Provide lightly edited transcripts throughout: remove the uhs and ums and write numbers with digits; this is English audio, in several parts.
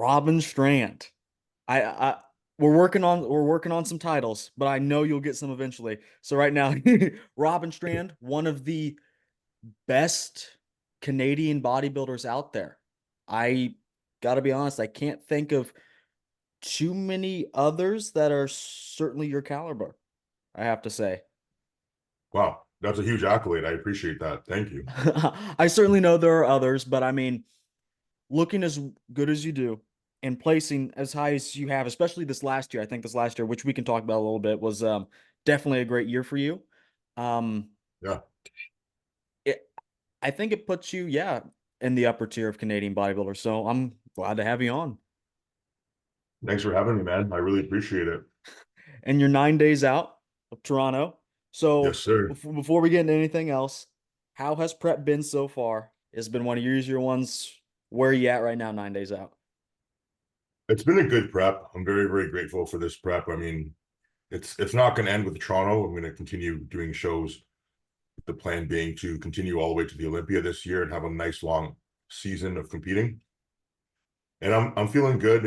Robin Strand. I we're working on some titles, but I know you'll get some eventually. So right now, Robin Strand, one of the best Canadian bodybuilders out there. I gotta be honest, I can't think of too many others that are certainly your caliber, I have to say. Wow, that's a huge accolade. I appreciate that. Thank you. I certainly know there are others, but I mean, looking as good as you do and placing as high as you have, especially this last year, I think this last year, which we can talk about a little bit, was definitely a great year for you. Um, Yeah, it, I think it puts you, yeah, in the upper tier of Canadian bodybuilders. So I'm glad to have you on. thanks for having me, man. I really appreciate it. And you're 9 days out of Toronto. Yes, So sir. before we get into anything else, how has prep been so far? It's been one of your easier ones. Where are you at right now, 9 days out? It's been a good prep. I'm very, very grateful for this prep. I mean, it's not going to end with Toronto. I'm going to continue doing shows. The plan being to continue all the way to the Olympia this year and have a nice long season of competing. And I'm feeling good.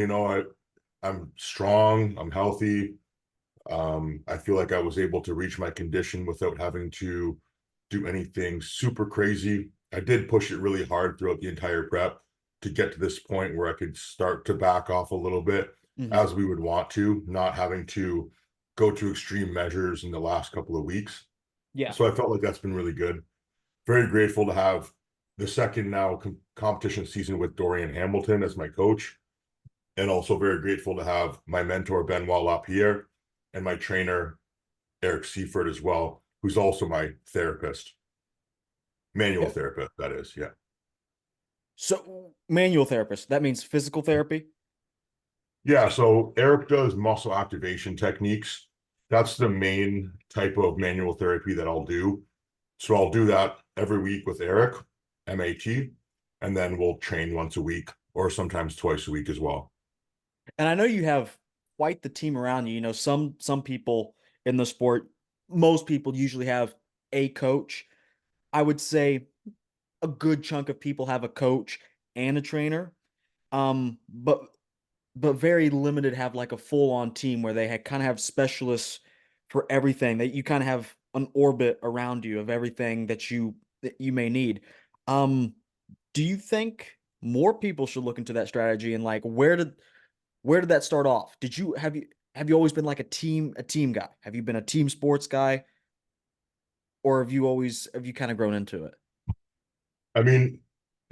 I'm strong. I'm healthy. I feel like I was able to reach my condition without having to do anything super crazy. I did push it really hard throughout the entire prep to get to this point where I could start to back off a little bit Hmm. as we would want to, not having to go to extreme measures in the last couple of weeks. Yeah. So I felt like that's been really good. Very grateful to have the second now competition season with Dorian Hamilton as my coach, and also very grateful to have my mentor Benoit Lapierre and my trainer Eric Seifert as well, who's also my therapist, manual Yeah. therapist, that is. Yeah. So manual therapist, that means physical therapy. Yeah. So Eric does muscle activation techniques. That's the main type of manual therapy that I'll do. So I'll do that every week with Eric, MAT, and then we'll train once a week or sometimes twice a week as well. And I know you have quite the team around you. You know, some people in the sport, most people usually have a coach. I would say a good chunk of people have a coach and a trainer. But very limited have like a full-on team where they kind of have specialists for everything that you kind of have an orbit around you of everything that you may need. Um, do you think more people should look into that strategy and like where did that start off? Have you always been like a team guy? Have you been a team sports guy, or have you kind of grown into it? I mean,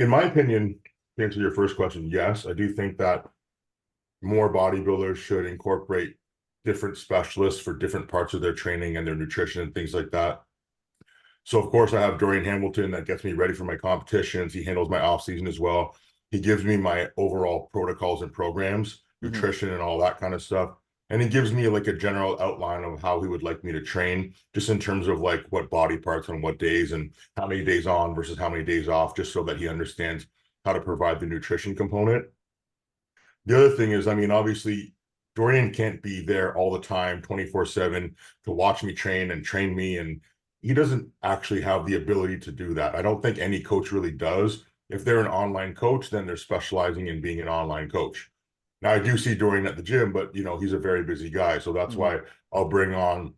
in my opinion, to answer your first question, yes, I do think that more bodybuilders should incorporate different specialists for different parts of their training and their nutrition and things like that. So of course I have Dorian Hamilton that gets me ready for my competitions. He handles my off season as well. He gives me my overall protocols and programs, Hmm. nutrition and all that kind of stuff. And he gives me like a general outline of how he would like me to train, just in terms of like what body parts on what days and how many days on versus how many days off, just so that he understands how to provide the nutrition component. The other thing is, I mean, obviously, Dorian can't be there all the time, 24/7, to watch me train and train me. And he doesn't actually have the ability to do that. I don't think any coach really does. If they're an online coach, then they're specializing in being an online coach. Now, I do see Dorian at the gym, but he's a very busy guy. So that's Hmm. why I'll bring on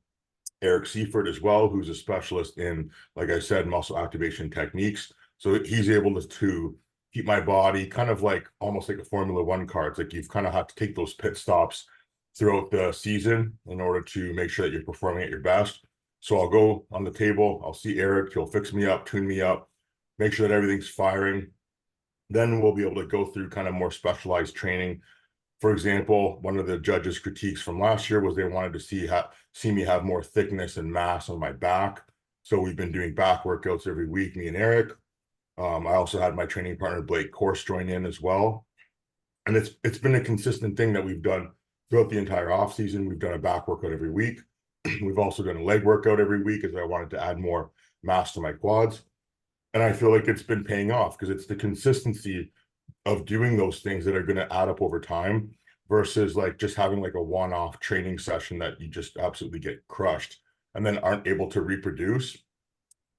Eric Seifert as well, who's a specialist in, like I said, muscle activation techniques. So he's able to keep my body kind of like almost like a Formula One car. It's like you've kind of had to take those pit stops throughout the season in order to make sure that you're performing at your best. So I'll go on the table, I'll see Eric, he'll fix me up, tune me up, make sure that everything's firing. Then we'll be able to go through kind of more specialized training. For example, one of the judges' critiques from last year was they wanted to see me have more thickness and mass on my back. So we've been doing back workouts every week, me and Eric. I also had my training partner Blake Course join in as well, and it's been a consistent thing that we've done throughout the entire off season. We've done a back workout every week. We've also done a leg workout every week as I wanted to add more mass to my quads, and I feel like it's been paying off because it's the consistency of doing those things that are going to add up over time versus like just having like a one-off training session that you just absolutely get crushed and then aren't able to reproduce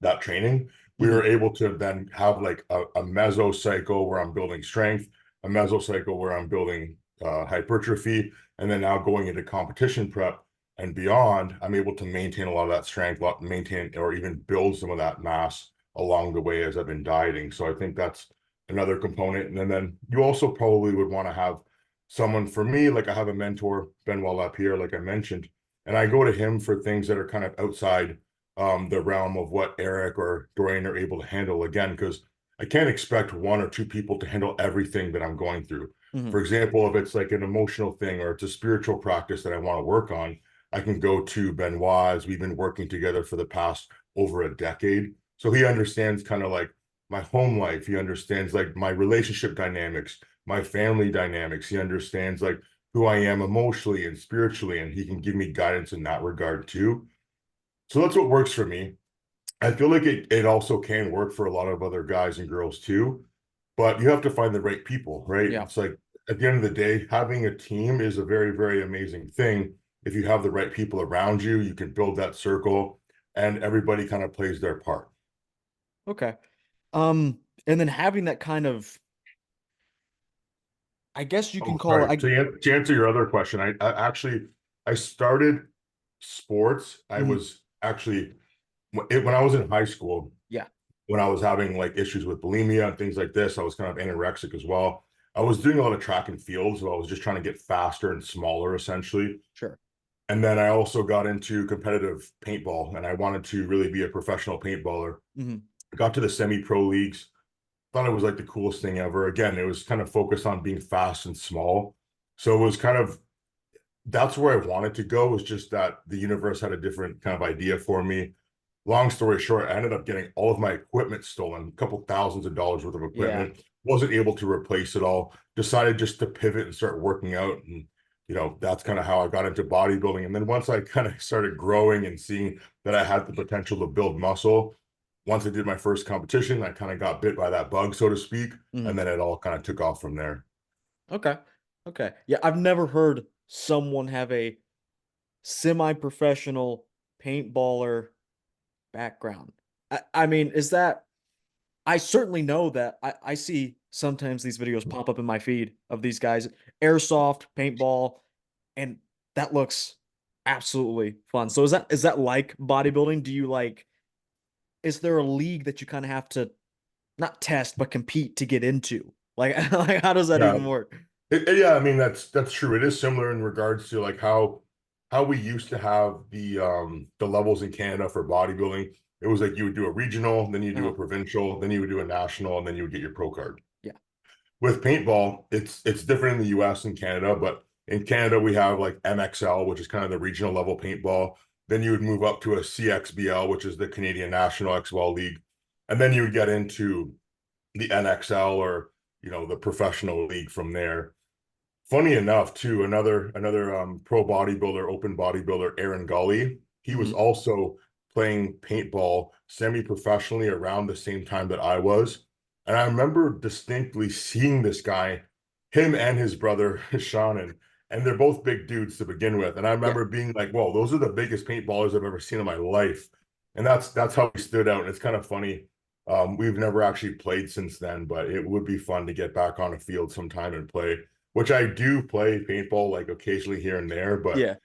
that training. We were Hmm. able to then have like a mesocycle where I'm building strength, a mesocycle where I'm building hypertrophy, and then now going into competition prep and beyond, I'm able to maintain a lot of that strength, maintain or even build some of that mass along the way as I've been dieting. So I think that's another component. And then you also probably would want to have someone, for me, like I have a mentor, Benoit Lapierre, like I mentioned, and I go to him for things that are kind of outside the realm of what Eric or Dorian are able to handle. Again, because I can't expect one or two people to handle everything that I'm going through. Hmm. For example, if it's like an emotional thing or it's a spiritual practice that I want to work on, I can go to Benoit, as we've been working together for the past over a decade. So he understands kind of like my home life. He understands like my relationship dynamics, my family dynamics. He understands like who I am emotionally and spiritually, and he can give me guidance in that regard too. So that's what works for me. I feel like it also can work for a lot of other guys and girls too, but you have to find the right people, right? Yeah. It's like at the end of the day, having a team is a very, very amazing thing. If you have the right people around you, you can build that circle and everybody kind of plays their part. Okay. And then having that kind of, I guess you can Oh, call it, sorry. To answer your other question, I actually I started sports. I mhm, was actually when I was in high school, yeah, when I was having like issues with bulimia and things like this, I was kind of anorexic as well. I was doing a lot of track and field, so I was just trying to get faster and smaller essentially. sure. And then I also got into competitive paintball and I wanted to really be a professional paintballer. Hmm. I got to the semi-pro leagues, thought it was like the coolest thing ever. Again, it was kind of focused on being fast and small. So it was kind of that's where I wanted to go, was just that the universe had a different kind of idea for me. Long story short, I ended up getting all of my equipment stolen, a couple thousands of dollars worth of Yeah. equipment, wasn't able to replace it all, decided just to pivot and start working out. And, that's kind of how I got into bodybuilding. And then once I kind of started growing and seeing that I had the potential to build muscle, once I did my first competition, I kind of got bit by that bug, so to speak. And Hmm. then it all kind of took off from there. Okay. Okay. Yeah, I've never heard someone have a semi-professional paintballer background. I mean, is that I certainly know that I see sometimes these videos pop up in my feed of these guys airsoft, paintball, and that looks absolutely fun. So is that like bodybuilding? Do you like is there a league that you kind of have to not test but compete to get into? Like like how does that Yeah, even work? yeah, I mean that's true. It is similar in regards to like how we used to have the levels in Canada for bodybuilding. It was like you would do a regional, then you do a Uh-huh. provincial, then you would do a national, and then you would get your pro card. Yeah. With paintball, it's different in the US and Canada, but in Canada we have like MXL, which is kind of the regional level paintball. Then you would move up to a CXBL, which is the Canadian National XBL League, and then you would get into the NXL, or the professional league from there. Funny enough, too, another pro bodybuilder, open bodybuilder, Aaron Gully, he was Mhm. also playing paintball semi-professionally around the same time that I was. And I remember distinctly seeing this guy, him and his brother, Shannon, and they're both big dudes to begin with. And I Yeah. remember being like, whoa, those are the biggest paintballers I've ever seen in my life. And that's how he stood out. And it's kind of funny. We've never actually played since then, but it would be fun to get back on a field sometime and play, which I do play paintball like occasionally here and there, but Yeah.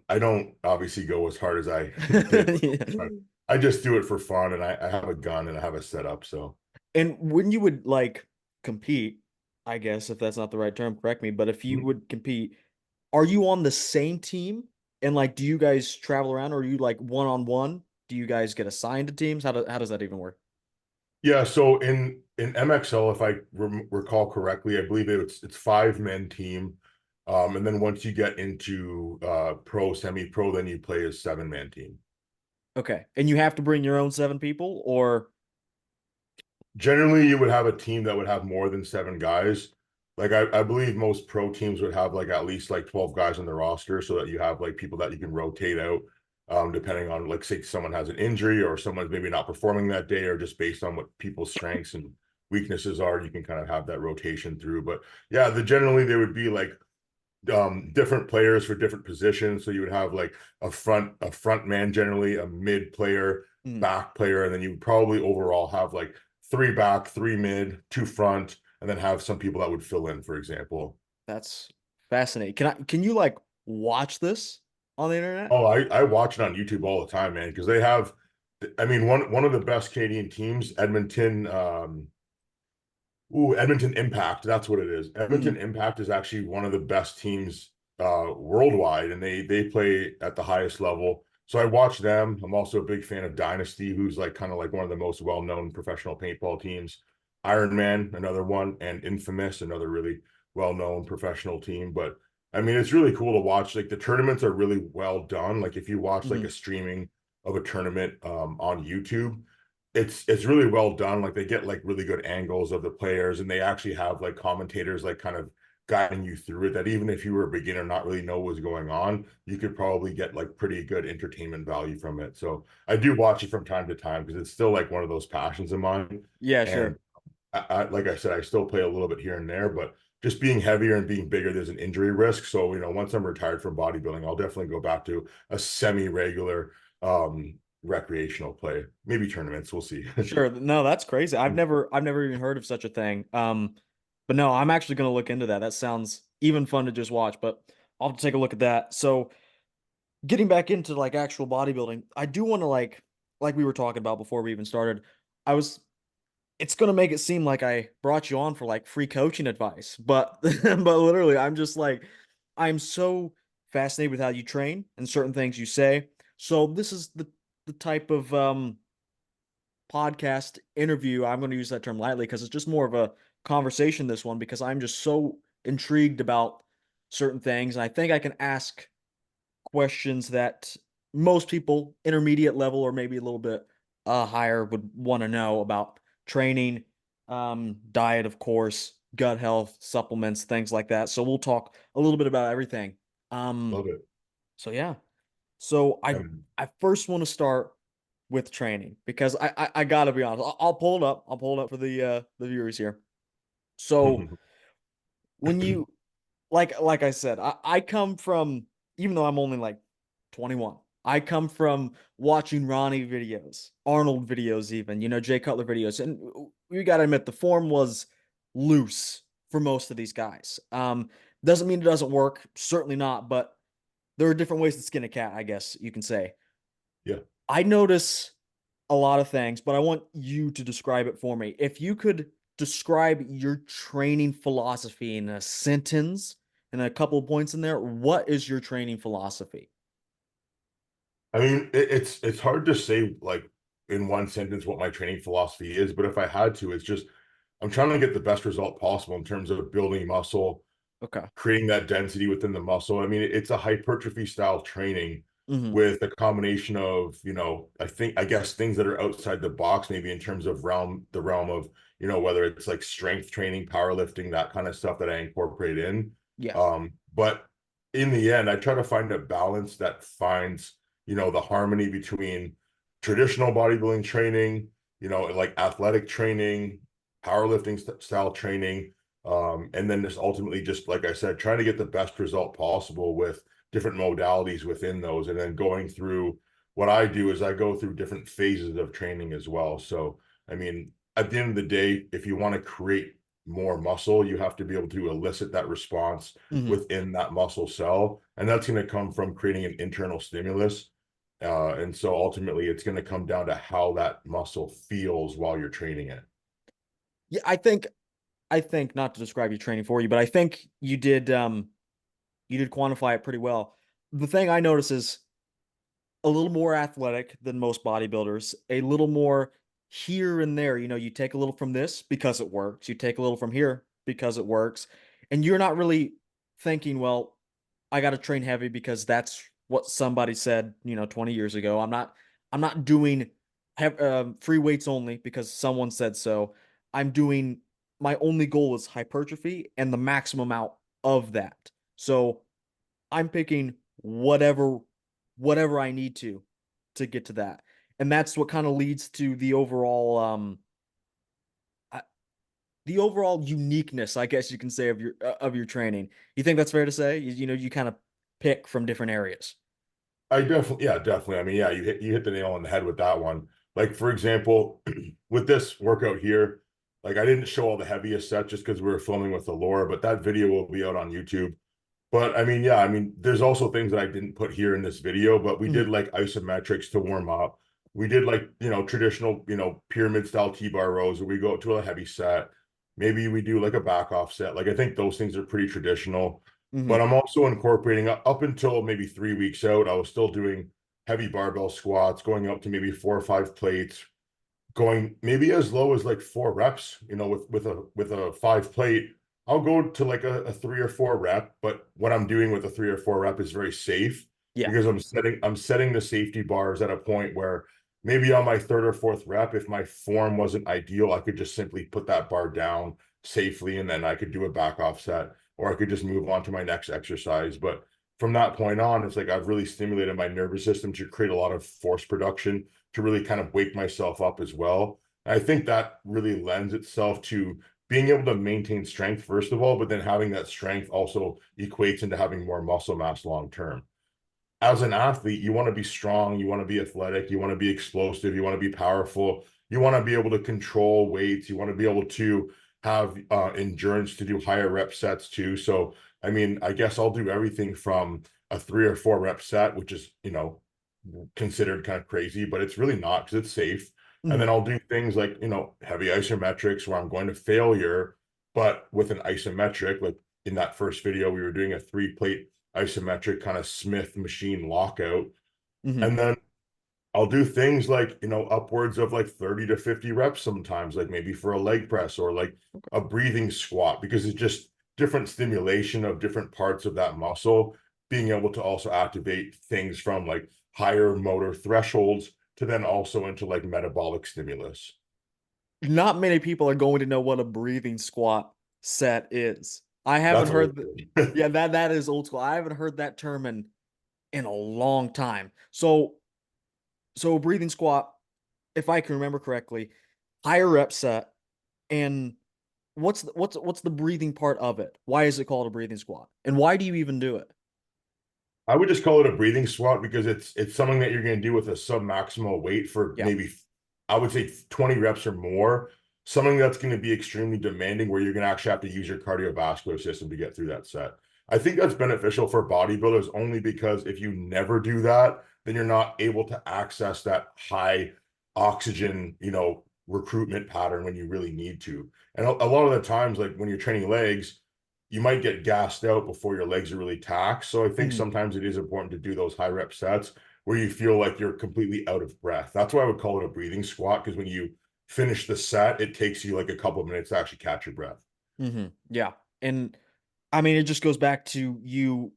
I don't obviously go as hard as I did. Yeah. I just do it for fun, and I have a gun and I have a setup. So And when you would like compete, I guess if that's not the right term, correct me, but if you mhm. would compete, are you on the same team? And like, do you guys travel around or are you like one on one? Do you guys get assigned to teams? How does that even work? Yeah, so in MXL, if I recall correctly, I believe it's 5 men team, and then once you get into pro, semi-pro, then you play a 7 man team. Okay. And you have to bring your own 7 people or Generally, you would have a team that would have more than 7 guys. Like I believe most pro teams would have like at least like 12 guys on the roster, so that you have like people that you can rotate out, depending on, like, say someone has an injury or someone's maybe not performing that day, or just based on what people's strengths and weaknesses are, you can kind of have that rotation through. But yeah, generally there would be like different players for different positions. So you would have like a front man, generally a mid player, mm, back player, and then you would probably overall have like 3 back, 3 mid, 2 front, and then have some people that would fill in, for example. That's fascinating. Can you like watch this on the internet? Oh, I watch it on YouTube all the time, man, because they have, I mean, one of the best Canadian teams, Edmonton. Edmonton Impact. That's what it is. Edmonton Mhm. Impact is actually one of the best teams worldwide, and they play at the highest level. So I watch them. I'm also a big fan of Dynasty, who's like kind of like one of the most well-known professional paintball teams. Iron Man, another one, and Infamous, another really well-known professional team. But I mean, it's really cool to watch. Like the tournaments are really well done. Like if you watch like a Mhm. streaming of a tournament on YouTube, it's really well done. Like they get like really good angles of the players, and they actually have like commentators like kind of guiding you through it. That even if you were a beginner, not really know what's going on, you could probably get like pretty good entertainment value from it. So I do watch it from time to time because it's still like one of those passions of mine. Yeah, And sure. like I said, I still play a little bit here and there, but just being heavier and being bigger, there's an injury risk. So, once I'm retired from bodybuilding, I'll definitely go back to a semi-regular recreational play, maybe tournaments. We'll see. Sure. No, that's crazy. I've never even heard of such a thing. But no, I'm actually gonna look into that. That sounds even fun to just watch, but I'll have to take a look at that. So getting back into like actual bodybuilding, I do want to like we were talking about before we even started. I was it's gonna make it seem like I brought you on for like free coaching advice, but but literally I'm just like I'm so fascinated with how you train and certain things you say. So this is the type of podcast interview. I'm going to use that term lightly because it's just more of a conversation, this one, because I'm just so intrigued about certain things. And I think I can ask questions that most people, intermediate level or maybe a little bit higher, would want to know about training, diet, of course, gut health, supplements, things like that. So we'll talk a little bit about everything. Um, Love it. so yeah. So Um, I first want to start with training because I gotta be honest. I'll pull it up. I'll pull it up for the viewers here. So when you like I said, I come from, even though I'm only like 21, I come from watching Ronnie videos, Arnold videos, even, Jay Cutler videos. And you gotta admit the form was loose for most of these guys. Doesn't mean it doesn't work, certainly not, but there are different ways to skin a cat, I guess you can say. yeah. I notice a lot of things, but I want you to describe it for me. If you could describe your training philosophy in a sentence and a couple of points in there, what is your training philosophy? I mean, it's hard to say like in one sentence what my training philosophy is, but if I had to, it's just I'm trying to get the best result possible in terms of building muscle, Okay. creating that density within the muscle. I mean, it's a hypertrophy style training Hmm. with a combination of, I guess things that are outside the box, maybe in terms of the realm of, whether it's like strength training, powerlifting, that kind of stuff that I incorporate in. Yeah. But in the end, I try to find a balance that finds, the harmony between traditional bodybuilding training, like athletic training, powerlifting style training, and then just ultimately, just like I said, trying to get the best result possible with different modalities within those. And then going through what I do is I go through different phases of training as well. So, I mean, at the end of the day, if you want to create more muscle, you have to be able to elicit that response Hmm. within that muscle cell. And that's going to come from creating an internal stimulus. And so ultimately, it's going to come down to how that muscle feels while you're training it. Yeah, I think not to describe your training for you, but I think you did quantify it pretty well. The thing I notice is a little more athletic than most bodybuilders, a little more here and there. You take a little from this because it works, you take a little from here because it works, and you're not really thinking, well, I got to train heavy because that's what somebody said, 20 years ago. I'm not doing free weights only because someone said so. I'm doing my only goal is hypertrophy and the maximum out of that. So I'm picking whatever I need to get to that. And that's what kind of leads to uh, the overall uniqueness, I guess you can say, of your training. You think that's fair to say? You kind of pick from different areas. I definitely, yeah, definitely. I mean, yeah, you hit the nail on the head with that one. Like for example, with this workout here, Like I didn't show all the heaviest sets just because we were filming with the Laura, but that video will be out on YouTube. But I mean, yeah, I mean, there's also things that I didn't put here in this video, but we did Mhm, like isometrics to warm up. We did like, traditional, pyramid style T-bar rows where we go to a heavy set. Maybe we do like a back off set. Like I think those things are pretty traditional. But mhm. I'm also incorporating up until maybe 3 weeks out, I was still doing heavy barbell squats, going up to maybe 4 or 5 plates, going maybe as low as like 4 reps, with a 5 plate. I'll go to like a 3 or 4 rep, but what I'm doing with a 3 or 4 rep is very safe Yeah. because I'm setting the safety bars at a point where maybe on my third or fourth rep, if my form wasn't ideal, I could just simply put that bar down safely and then I could do a back off set, or I could just move on to my next exercise. But from that point on, it's like I've really stimulated my nervous system to create a lot of force production to really kind of wake myself up as well. And I think that really lends itself to being able to maintain strength, first of all, but then having that strength also equates into having more muscle mass long term. As an athlete, you want to be strong, you want to be athletic, you want to be explosive, you want to be powerful, you want to be able to control weights, you want to be able to have endurance to do higher rep sets too. So, I mean, I guess I'll do everything from a 3 or 4 rep set, which is, considered kind of crazy, but it's really not because it's safe. And then Mhm. I'll do things like, heavy isometrics where I'm going to failure, but with an isometric, like in that first video, we were doing a 3 plate isometric kind of Smith machine lockout. Mhm. And then I'll do things like, upwards of like 30 to 50 reps sometimes, like maybe for a leg press or like a breathing squat, because it's just different stimulation of different parts of that muscle, being able to also activate things from like higher motor thresholds to then also into like metabolic stimulus. Not many people are going to know what a breathing squat set is. I haven't That's old heard the school. Yeah, that is old school. I haven't heard that term in a long time. So a breathing squat, if I can remember correctly, higher rep set, and what's the breathing part of it? Why is it called a breathing squat? And why do you even do it? I would just call it a breathing squat because it's something that you're going to do with a sub-maximal weight for Yeah. maybe, I would say 20 reps or more. Something that's going to be extremely demanding where you're going to actually have to use your cardiovascular system to get through that set. I think that's beneficial for bodybuilders only because if you never do that, then you're not able to access that high oxygen, recruitment pattern when you really need to. And a lot of the times, like when you're training legs, you might get gassed out before your legs are really taxed. So I think Mhm. sometimes it is important to do those high rep sets where you feel like you're completely out of breath. That's why I would call it a breathing squat, because when you finish the set, it takes you like a couple of minutes to actually catch your breath. Mhm. Yeah. And I mean, it just goes back to you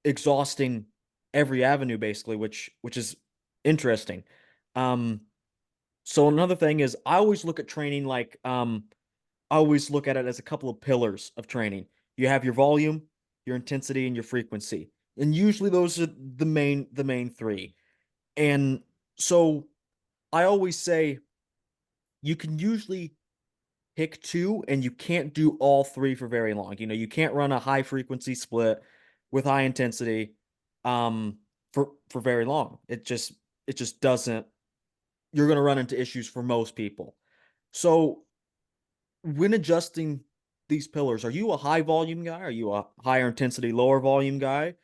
exhausting every avenue basically, which is interesting. Um so another thing is I always look at training like I always look at it as a couple of pillars of training. You have your volume, your intensity, and your frequency. And usually those are the main three. And so I always say you can usually pick two and you can't do all three for very long. You know, you can't run a high frequency split with high intensity for very long. It just doesn't you're going to run into issues for most people. So when adjusting these pillars, are you a high volume guy? Are you a higher intensity, lower volume guy?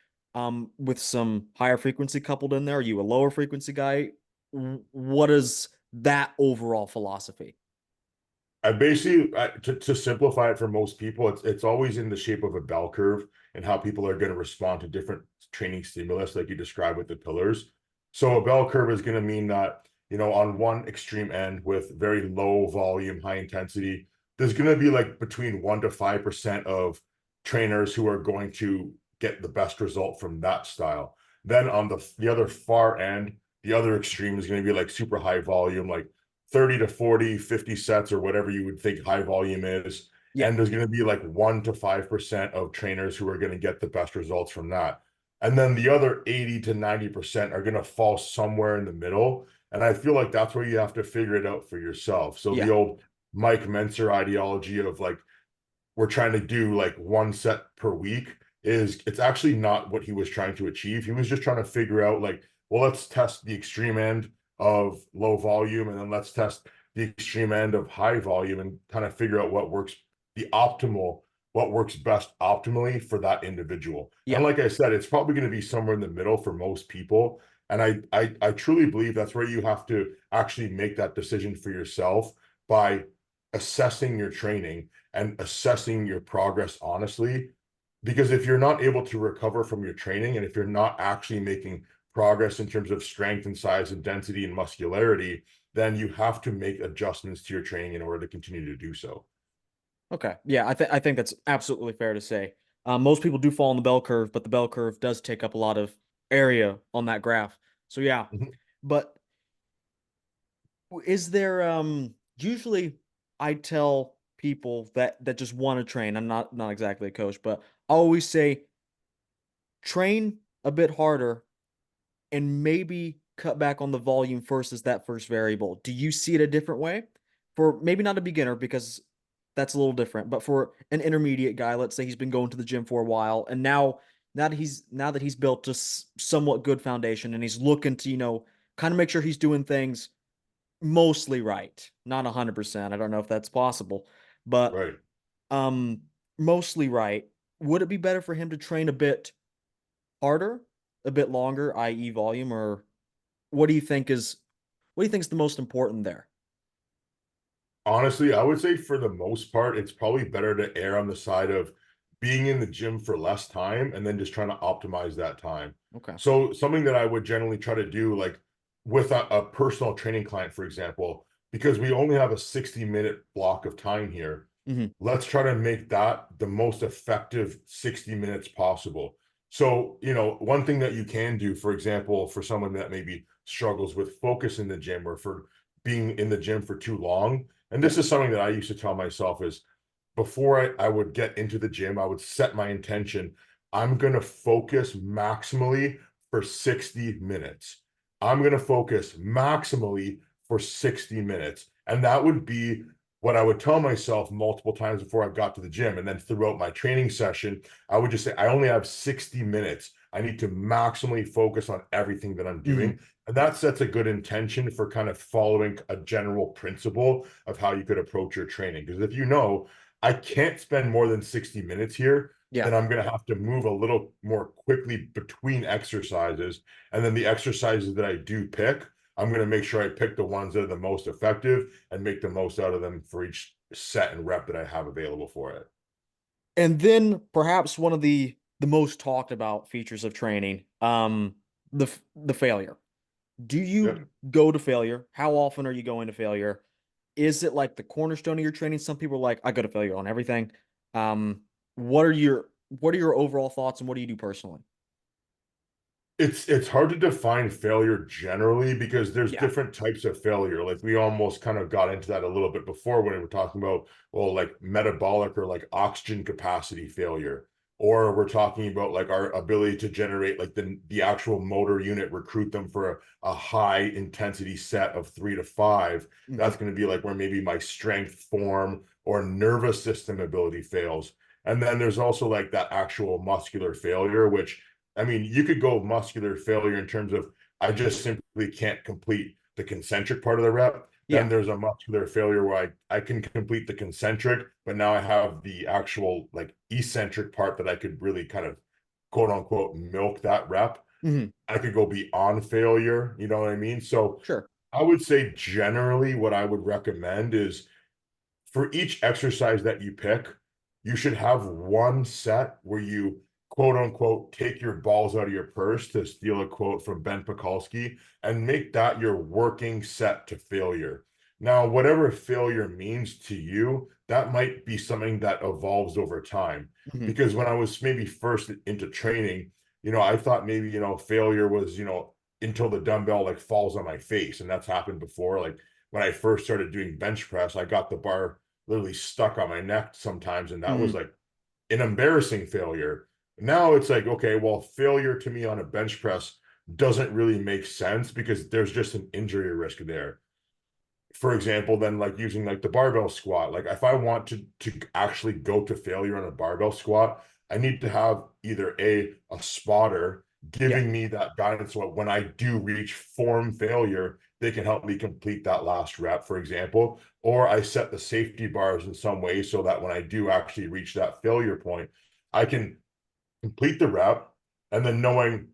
With some higher frequency coupled in there? Are you a lower frequency guy? What is that overall philosophy? I basically, to simplify it for most people, it's always in the shape of a bell curve and how people are going to respond to different training stimulus, like you described with the pillars. So a bell curve is going to mean that, on one extreme end with very low volume, high intensity, there's going to be like between 1 to 5% of trainers who are going to get the best result from that style. Then on the other far end, the other extreme is going to be like super high volume, like 30 to 40, 50 sets or whatever you would think high volume is. Yeah, And there's going to be like 1 to 5% of trainers who are going to get the best results from that. And then the other 80 to 90% are going to fall somewhere in the middle. And I feel like that's where you have to figure it out for yourself. So the yeah, old Mike Menser ideology of like, we're trying to do like one set per week is it's actually not what he was trying to achieve. He was just trying to figure out like, well, let's test the extreme end of low volume and then let's test the extreme end of high volume and kind of figure out what works the optimal, what works best optimally for that individual. And Yeah. like I said, it's probably going to be somewhere in the middle for most people. And I truly believe that's where you have to actually make that decision for yourself by assessing your training and assessing your progress honestly. Because if you're not able to recover from your training, and if you're not actually making progress in terms of strength and size and density and muscularity, then you have to make adjustments to your training in order to continue to do so. Okay. Yeah, I think that's absolutely fair to say. Most people do fall in the bell curve, but the bell curve does take up a lot of area on that graph. So yeah, Mhm. but is there usually I tell people that just want to train. I'm not exactly a coach, but I always say train a bit harder and maybe cut back on the volume first as that first variable. Do you see it a different way? For maybe not a beginner because that's a little different, but for an intermediate guy, let's say he's been going to the gym for a while and now that he's built a somewhat good foundation and he's looking to, kind of make sure he's doing things mostly right. Not 100%. I don't know if that's possible, but Right. um mostly right. Would it be better for him to train a bit harder, a bit longer, i.e. volume, or what do you think is what do you think is the most important there? Honestly, I would say for the most part, it's probably better to err on the side of being in the gym for less time and then just trying to optimize that time. Okay. So something that I would generally try to do, like with a personal training client, for example, because we only have a 60-minute block of time here, Mhm. let's try to make that the most effective 60 minutes possible. So, one thing that you can do, for example, for someone that maybe struggles with focus in the gym or for being in the gym for too long, and Yeah. this is something that I used to tell myself is before I would get into the gym, I would set my intention. I'm going to focus maximally for 60 minutes. I'm going to focus maximally for 60 minutes. And that would be what I would tell myself multiple times before I got to the gym. And then throughout my training session, I would just say, I only have 60 minutes. I need to maximally focus on everything that I'm Mhm. doing. And that sets a good intention for kind of following a general principle of how you could approach your training. Because if I can't spend more than 60 minutes here, Yeah. then I'm going to have to move a little more quickly between exercises. And then the exercises that I do pick, I'm going to make sure I pick the ones that are the most effective and make the most out of them for each set and rep that I have available for it. And then perhaps one of the most talked about features of training, the failure. Do Yep. you go to failure? How often are you going to failure? Is it like the cornerstone of your training? Some people are like, I go to failure on everything. Um, what are your overall thoughts and what do you do personally? It's hard to define failure generally because there's Yeah. different types of failure. Like we almost kind of got into that a little bit before when we were talking about, well, like metabolic or like oxygen capacity failure, or we're talking about like our ability to generate like the actual motor unit, recruit them for a high intensity set of 3 to 5. Mhm. That's going to be like where maybe my strength, form, or nervous system ability fails. And then there's also like that actual muscular failure, which I mean, you could go muscular failure in terms of I just simply can't complete the concentric part of the rep. Yeah. Then there's a muscular failure where I can complete the concentric, but now I have the actual like eccentric part that I could really kind of quote unquote milk that rep. Mhm. I could go beyond failure, you know what I mean? So Sure. I would say generally what I would recommend is for each exercise that you pick, you should have one set where you quote unquote take your balls out of your purse to steal a quote from Ben Pakulski and make that your working set to failure. Now, whatever failure means to you, that might be something that evolves over time. Mhm. Because when I was maybe first into training, I thought maybe, failure was, until the dumbbell like falls on my face. And that's happened before. Like when I first started doing bench press, I got the bar literally stuck on my neck sometimes, and that was Mhm. like an embarrassing failure. Now it's like, okay, well, failure to me on a bench press doesn't really make sense because there's just an injury risk there. For example, then like using like the barbell squat, like if I want to actually go to failure on a barbell squat, I need to have either a spotter Yeah. giving me that guidance so when I do reach form failure, they can help me complete that last rep, for example, or I set the safety bars in some way so that when I do actually reach that failure point, I can complete the rep, and then knowing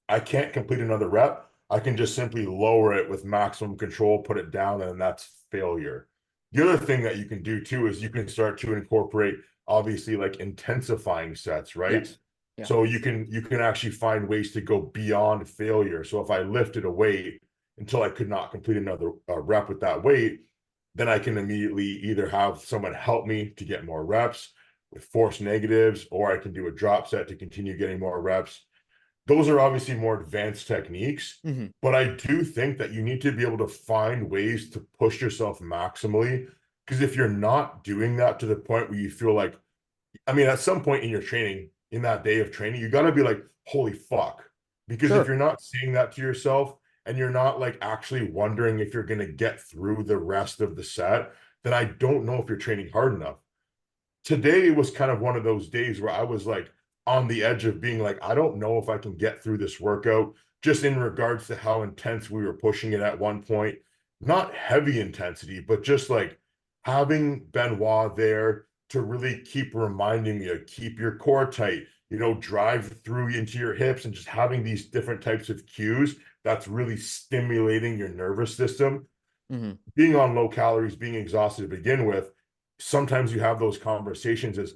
I can't complete another rep, I can just simply lower it with maximum control, put it down, and that's failure. The other thing that you can do too is you can start to incorporate obviously like intensifying sets, right? Yes. Yeah. So you can actually find ways to go beyond failure. So if I lifted a weight until I could not complete another rep with that weight, then I can immediately either have someone help me to get more reps with force negatives, or I can do a drop set to continue getting more reps. Those are obviously more advanced techniques, Hmm. but I do think that you need to be able to find ways to push yourself maximally. Because if you're not doing that to the point where you feel like, I mean, at some point in your training, in that day of training, you got to be like, holy fuck. Because if Sure. you're not saying that to yourself and you're not like actually wondering if you're going to get through the rest of the set, then I don't know if you're training hard enough. Today was kind of one of those days where I was like on the edge of being like, I don't know if I can get through this workout, just in regards to how intense we were pushing it at one point. Not heavy intensity, but just like having Benoit there to really keep reminding me to keep your core tight, drive through into your hips, and just having these different types of cues that's really stimulating your nervous system. Hmm. Being on low calories, being exhausted to begin with, sometimes you have those conversations as,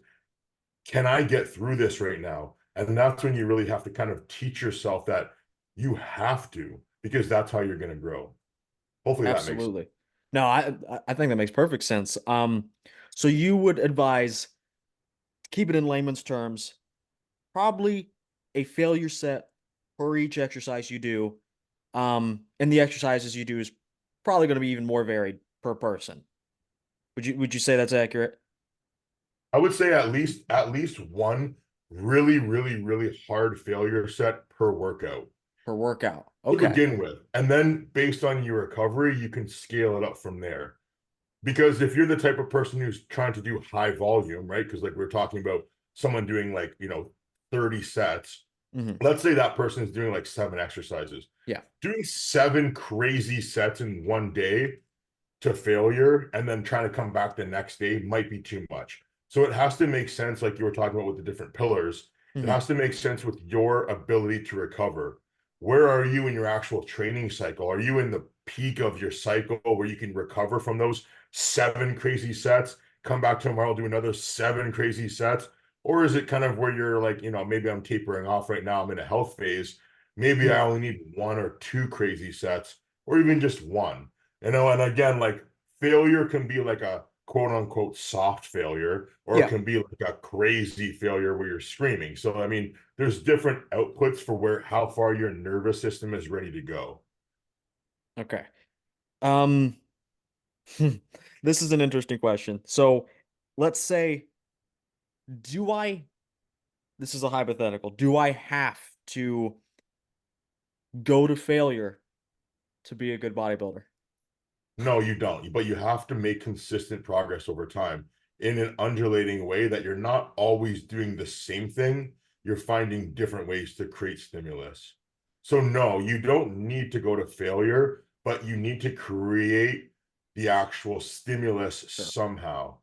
can I get through this right now? And that's when you really have to kind of teach yourself that you have to, because that's how you're going to grow. Hopefully that makes sense. Absolutely. No, I think that makes perfect sense. So you would advise, keep it in layman's terms, probably a failure set for each exercise you do. And the exercises you do is probably going to be even more varied per person. Would you say that's accurate? I would say at least one really, really, really hard failure set per workout Per workout. to Okay. begin with. And then based on your recovery, you can scale it up from there. Because if you're the type of person who's trying to do high volume, right? Because like we're talking about someone doing like, 30 sets. Hmm. Let's say that person is doing like 7 exercises. Yeah. Doing 7 crazy sets in one day to failure and then trying to come back the next day might be too much. So it has to make sense, like you were talking about with the different pillars. It Hmm. has to make sense with your ability to recover. Where are you in your actual training cycle? Are you in the peak of your cycle where you can recover from those 7 crazy sets, come back tomorrow, do another 7 crazy sets? Or is it kind of where you're like, maybe I'm tapering off right now, I'm in a health phase. Maybe I only need 1 or 2 crazy sets, or even just one. And again, like failure can be like a quote unquote soft failure, or it Yeah. can be like a crazy failure where you're screaming. So, I mean, there's different outputs for how far your nervous system is ready to go. Okay. Um, this is an interesting question. So let's say, do I, this is a hypothetical, do I have to go to failure to be a good bodybuilder? No, you don't, but you have to make consistent progress over time in an undulating way that you're not always doing the same thing. You're finding different ways to create stimulus. So, no, you don't need to go to failure, but you need to create the actual stimulus Sure. somehow.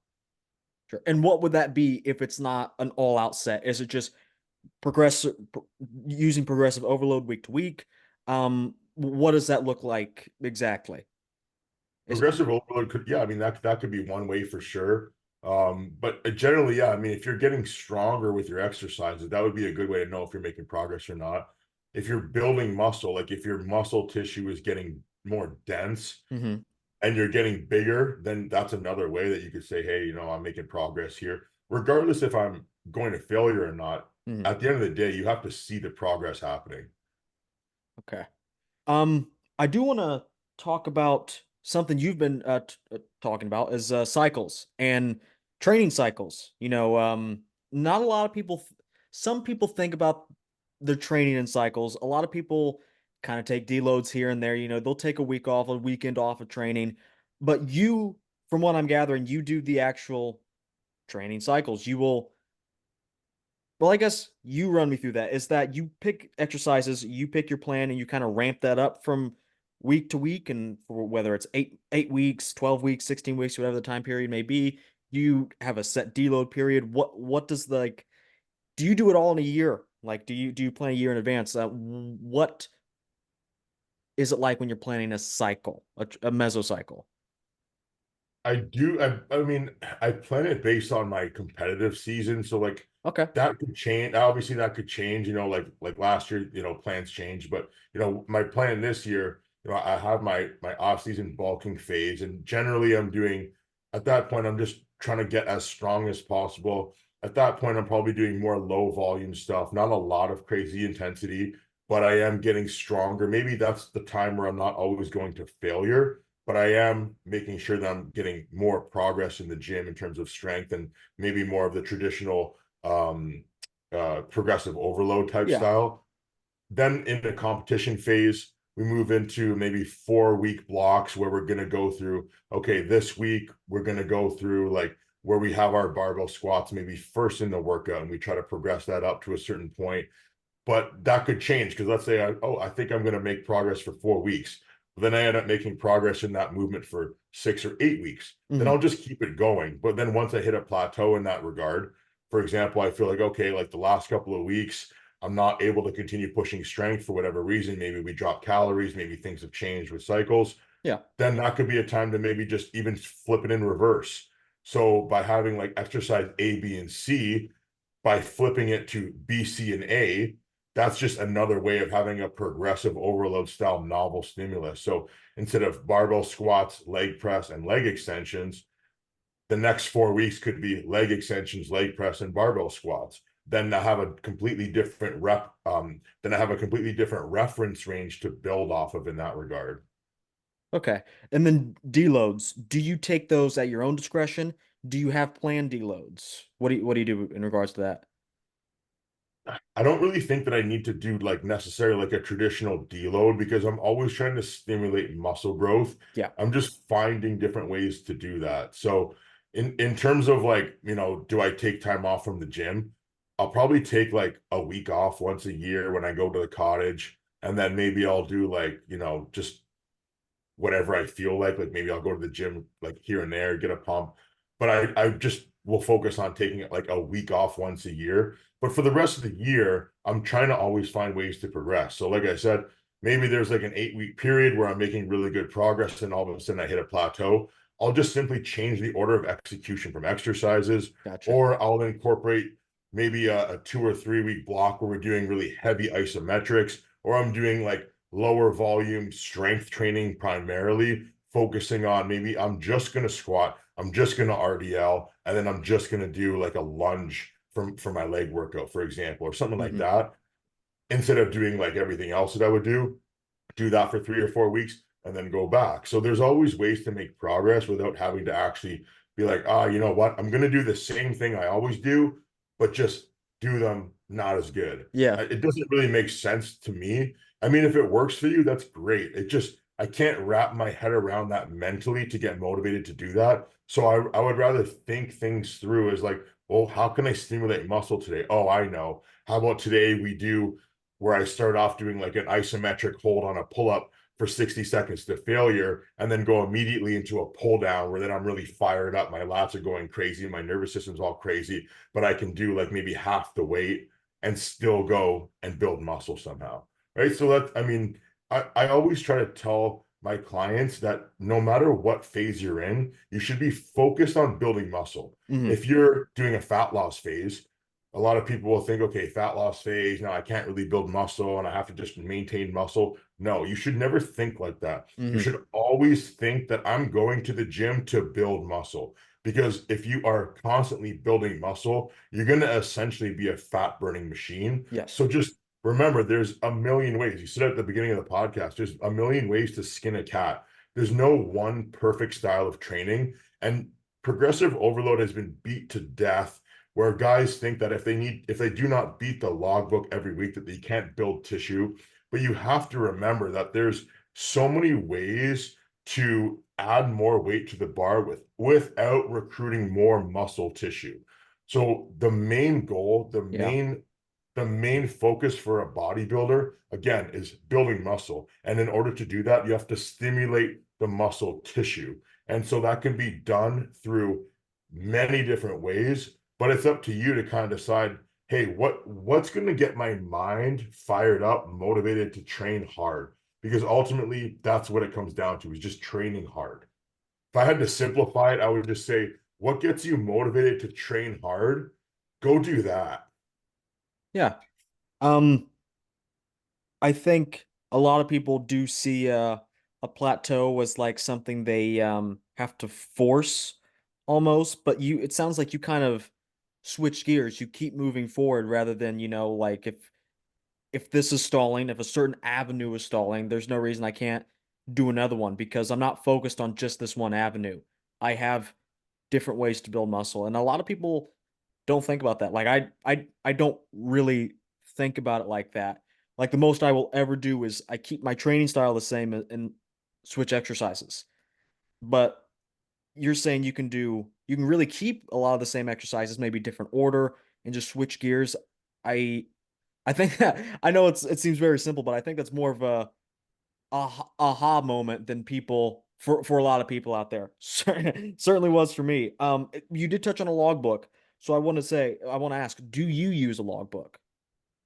Sure. And what would that be if it's not an all out set? Is it just progressive using progressive overload week to week? What does that look like exactly? Is it Progressive overload could, yeah, I mean, that could be one way for sure. But generally, yeah, I mean, if you're getting stronger with your exercises, that would be a good way to know if you're making progress or not. If you're building muscle, like if your muscle tissue is getting more dense Mhm. and you're getting bigger, then that's another way that you could say, hey, I'm making progress here. Regardless if I'm going to failure or not, Mhm. at the end of the day, you have to see the progress happening. Okay. I do want to talk about something you've been talking about is cycles and training cycles. Not a lot of people. Some people think about their training in cycles. A lot of people kind of take deloads here and there. They'll take a week off, a weekend off of training. But you, from what I'm gathering, you do the actual training cycles. You will. Well, I guess you run me through that. Is that you pick exercises, you pick your plan, and you kind of ramp that up from week to week, and for whether it's 8 weeks, 12 weeks, 16 weeks, whatever the time period may be, you have a set deload period. What does the, like, do you do it all in a year? Like, do you plan a year in advance? What is it like when you're planning a cycle, a mesocycle? I do. I mean, I plan it based on my competitive season. So like Okay. that could change. Obviously, that could change. Like last year, plans change. But my plan this year, I have my off season bulking phase, and generally, I'm doing at that point. I'm just trying to get as strong as possible. At that point, I'm probably doing more low volume stuff, not a lot of crazy intensity, but I am getting stronger. Maybe that's the time where I'm not always going to failure, but I am making sure that I'm getting more progress in the gym in terms of strength and maybe more of the traditional progressive overload type Yeah. style. Then in the competition phase, we move into maybe 4 week blocks where we're going to go through, okay, this week we're going to go through like where we have our barbell squats maybe first in the workout and we try to progress that up to a certain point. But that could change because let's say I think I'm going to make progress for 4 weeks. But then I end up making progress in that movement for 6 or 8 weeks. Then Hmm. I'll just keep it going. But then once I hit a plateau in that regard, for example, I feel like, okay, like the last couple of weeks, I'm not able to continue pushing strength for whatever reason. Maybe we drop calories, maybe things have changed with cycles. Yeah. Then that could be a time to maybe just even flip it in reverse. So by having like exercise A, B, and C, by flipping it to B, C, and A, that's just another way of having a progressive overload style novel stimulus. So instead of barbell squats, leg press, and leg extensions, the next 4 weeks could be leg extensions, leg press, and barbell squats. Then I have a completely different then I have a completely different reference range to build off of in that regard. Okay. And then deloads. Do you take those at your own discretion? Do you have planned deloads? What do you do in regards to that? I don't really think that I need to do like necessarily like a traditional deload because I'm always trying to stimulate muscle growth. Yeah. I'm just finding different ways to do that. So in terms of like, do I take time off from the gym? I'll probably take like a week off once a year when I go to the cottage. And then maybe I'll do like, just whatever I feel like maybe I'll go to the gym like here and there, get a pump. But I just will focus on taking it like a week off once a year. But for the rest of the year, I'm trying to always find ways to progress. So like I said, maybe there's like an 8 week period where I'm making really good progress and all of a sudden I hit a plateau. I'll just simply change the order of execution from exercises, Gotcha. or I'll incorporate maybe a 2 or 3 week block where we're doing really heavy isometrics, or I'm doing like lower volume strength training primarily, focusing on maybe I'm just going to squat, I'm just going to RDL, and then I'm just going to do like a lunge for my leg workout, for example, or something like Hmm. that, instead of doing like everything else that I would do that for 3 or 4 weeks and then go back. So there's always ways to make progress without having to actually be like, you know what? I'm going to do the same thing I always do, but just do them not as good. Yeah. It doesn't really make sense to me. I mean, if it works for you, that's great. I can't wrap my head around that mentally to get motivated to do that. So I would rather think things through as like, well, how can I stimulate muscle today? Oh, I know. How about today we do where I start off doing like an isometric hold on a pull up for 60 seconds to failure, and then go immediately into a pull down where then I'm really fired up. My lats are going crazy. My nervous system's all crazy, but I can do like maybe half the weight and still go and build muscle somehow. Right. So I mean, I always try to tell my clients that no matter what phase you're in, you should be focused on building muscle. Hmm. If you're doing a fat loss phase, a lot of people will think, okay, fat loss phase, now I can't really build muscle and I have to just maintain muscle. No, you should never think like that. You Hmm. should always think that I'm going to the gym to build muscle. Because if you are constantly building muscle, you're going to essentially be a fat burning machine. Yes. So just remember, there's a million ways. You said at the beginning of the podcast, there's a million ways to skin a cat. There's no one perfect style of training. And progressive overload has been beat to death, where guys think that if they do not beat the logbook every week, that they can't build tissue. But you have to remember that there's so many ways to add more weight to the bar without recruiting more muscle tissue. So the main goal, the Yeah. main the main focus for a bodybuilder, again, is building muscle. And in order to do that, you have to stimulate the muscle tissue. And so that can be done through many different ways, but it's up to you to kind of decide, hey, what's going to get my mind fired up, motivated to train hard? Because ultimately, that's what it comes down to, is just training hard. If I had to simplify it, I would just say, what gets you motivated to train hard? Go do that. Yeah. Um, I think a lot of people do see a plateau as like something they have to force almost, but you it sounds like you kind of switch gears. You keep moving forward rather than, like if this is stalling, if a certain avenue is stalling, there's no reason I can't do another one because I'm not focused on just this one avenue. I have different ways to build muscle. And a lot of people don't think about that. Like I don't really think about it like that. Like the most I will ever do is I keep my training style the same and switch exercises. But you're saying you can really keep a lot of the same exercises, maybe different order and just switch gears. I I think that I know it seems very simple, but I think that's more of a aha moment than people for a lot of people out there. Certainly was for me. You did touch on a logbook, so I want to ask, do you use a logbook?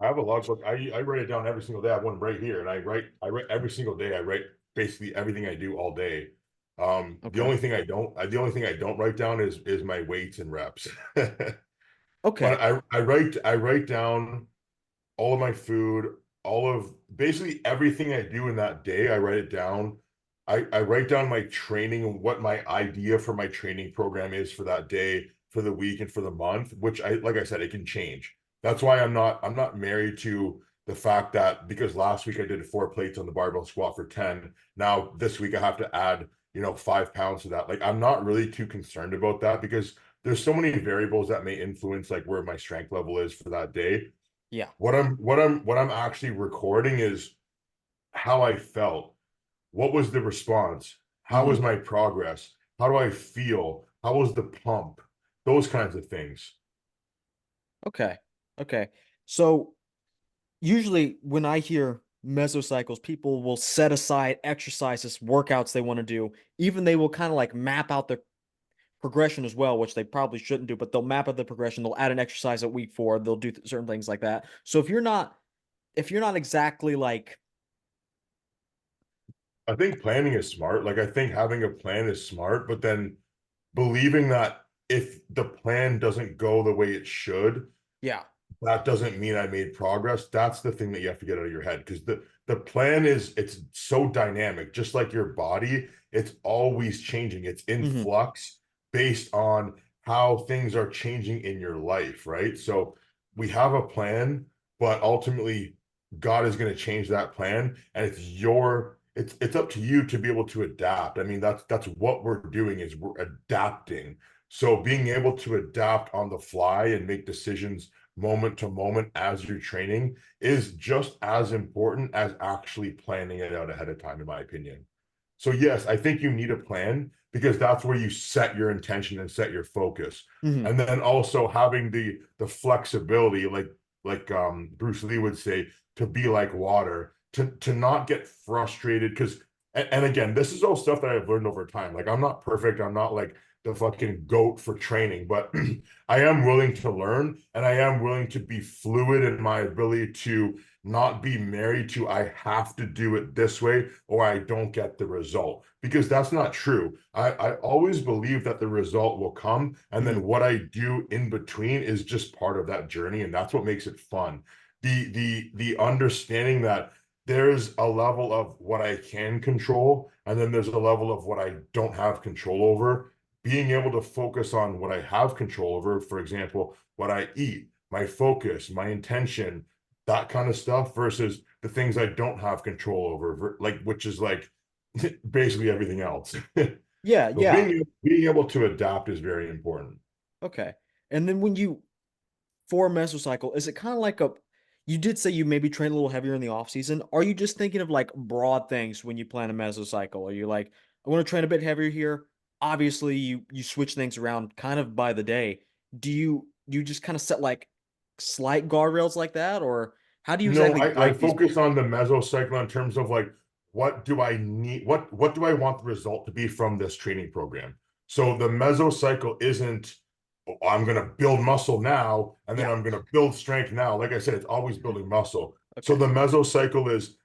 I have a logbook. I write it down every single day. I have one right here, and I write every single day. I write basically everything I do all day. Okay. The only thing I don't write down is my weights and reps. But Okay. I write down all of my food, all of basically everything I do in that day, I write it down. I write down my training and what my idea for my training program is for that day, for the week, and for the month, which like I said, it can change. That's why I'm not married to the fact that because last week I did 4 plates on the barbell squat for 10. Now this week I have to add, 5 pounds to that. Like I'm not really too concerned about that because there's so many variables that may influence like where my strength level is for that day. Yeah. What I'm actually recording is how I felt. What was the response? How was Hmm. my progress? How do I feel? How was the pump? Those kinds of things. Okay. Okay. So usually when I hear mesocycles, people will set aside exercises, workouts they want to do. Even they will kind of like map out their progression as well, which they probably shouldn't do, but they'll map out the progression. They'll add an exercise at week 4. They'll do certain things like that. So if you're not exactly like, I think planning is smart. Like I think having a plan is smart, but then believing that if the plan doesn't go the way it should, yeah. that doesn't mean I made progress. That's the thing that you have to get out of your head because the plan is it's so dynamic, just like your body, it's always changing. It's in Hmm. flux based on how things are changing in your life, right? So we have a plan, but ultimately God is going to change that plan and it's up to you to be able to adapt. I mean, that's what we're doing is we're adapting. So being able to adapt on the fly and make decisions moment to moment as you're training is just as important as actually planning it out ahead of time, in my opinion. So yes, I think you need a plan because that's where you set your intention and set your focus. Hmm. And then also having the flexibility, like Bruce Lee would say, to be like water, to not get frustrated. Because and again, this is all stuff that I've learned over time. Like I'm not perfect. I'm not like the fucking goat for training, but I am willing to learn and I am willing to be fluid in my ability to not be married to I have to do it this way or I don't get the result because that's not true. I always believe that the result will come and Hmm. then what I do in between is just part of that journey and that's what makes it fun. The understanding that there's a level of what I can control and then there's a level of what I don't have control over. Being able to focus on what I have control over, for example, what I eat, my focus, my intention, that kind of stuff versus the things I don't have control over, like which is like basically everything else. Yeah, So yeah. being able to adapt is very important. Okay. And then when you for a mesocycle, is it kind of like a you did say you maybe train a little heavier in the off season? Are you just thinking of like broad things when you plan a mesocycle? Are you like, I want to train a bit heavier here? Obviously, you switch things around kind of by the day. Do you just kind of set like slight guardrails like that, or how do you No, exactly I break these? focus on the mesocycle in terms of like what do I need, what do I want the result to be from this training program? So the mesocycle isn't, "Oh, I'm gonna build muscle now and then Yeah. I'm gonna build strength now." Like I said, it's always building muscle. So Okay. the mesocycle is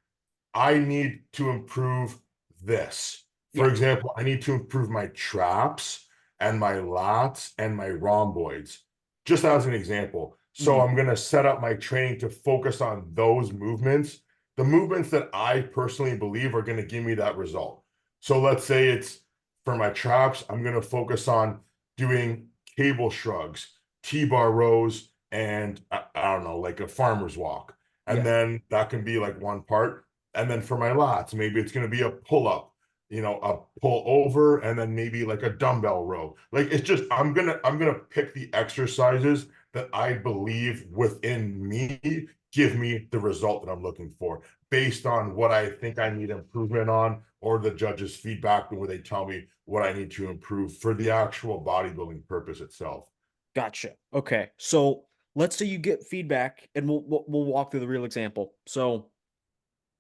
I need to improve this. For Yeah. example, I need to improve my traps and my lats and my rhomboids, just as an example. So Hmm. I'm going to set up my training to focus on those movements, the movements that I personally believe are going to give me that result. So let's say it's for my traps, I'm going to focus on doing cable shrugs, T-bar rows, and I don't know, like a farmer's walk. And Yeah. then that can be like one part. And then for my lats, maybe it's going to be a pull up, a pull over, and then maybe like a dumbbell row. Like it's just I'm gonna pick the exercises that I believe within me give me the result that I'm looking for based on what I think I need improvement on or the judges' feedback where they tell me what I need to improve for the actual bodybuilding purpose itself. Gotcha. Okay. So let's say you get feedback, and we'll walk through the real example. So,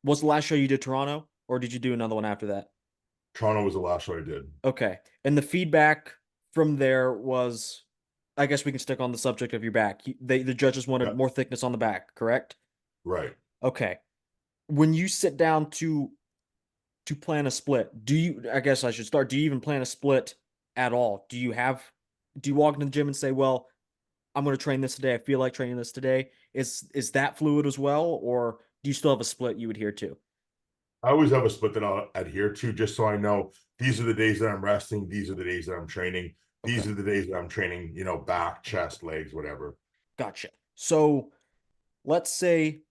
was the last show you did Toronto, or did you do another one after that? Toronto was the last show I did. Okay. And the feedback from there was, I guess we can stick on the subject of your back. The judges wanted Yeah, more thickness on the back, correct? right. Okay. When you sit down to plan a split, do you, I guess I should start, do you even plan a split at all? Do you walk into the gym and say, well, I'm going to train this today. I feel like training this today. Is that fluid as well, or do you still have a split you adhere to? I always have a split that I'll adhere to just so I know these are the days that I'm resting. These are the days that I'm training. Okay. These are the days that I'm training, back, chest, legs, whatever. Gotcha. So let's say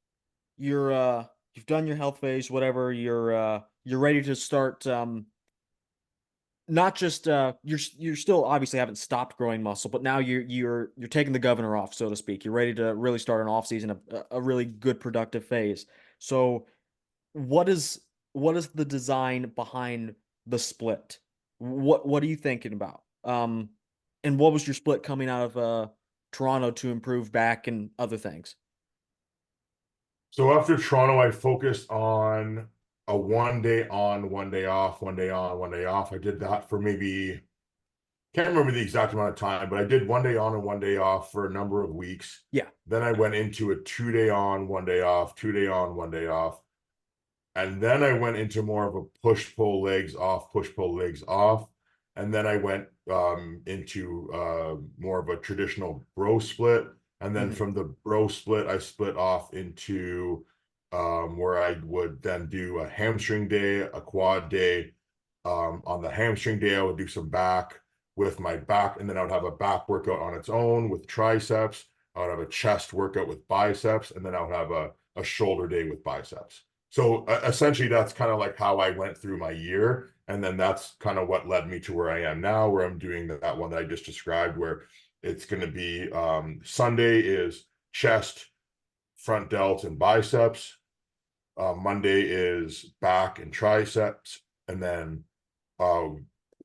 you've done your health phase, whatever, you're ready to start not just you're still obviously haven't stopped growing muscle, but now you're taking the governor off, so to speak. You're ready to really start an off season, a really good productive phase. So what is what is the design behind the split? What are you thinking about? And what was your split coming out of Toronto to improve back and other things? So after Toronto, I focused on a 1 day on, 1 day off, 1 day on, 1 day off. I did that for maybe, can't remember the exact amount of time, but I did 1 day on and 1 day off for a number of weeks. Yeah. Then I went into a 2 day on, 1 day off, 2 day on, 1 day off. And then I went into more of a push pull legs off, push pull legs off. And then I went into more of a traditional bro split. And then Hmm. from the bro split, I split off into where I would then do a hamstring day, a quad day. On the hamstring day, I would do some back with my back, and then I would have a back workout on its own with triceps. I would have a chest workout with biceps, and then I would have a shoulder day with biceps. So essentially, that's kind of like how I went through my year. And then that's kind of what led me to where I am now, where I'm doing that one that I just described, where it's going to be Sunday is chest, front delts, and biceps. Monday is back and triceps. And then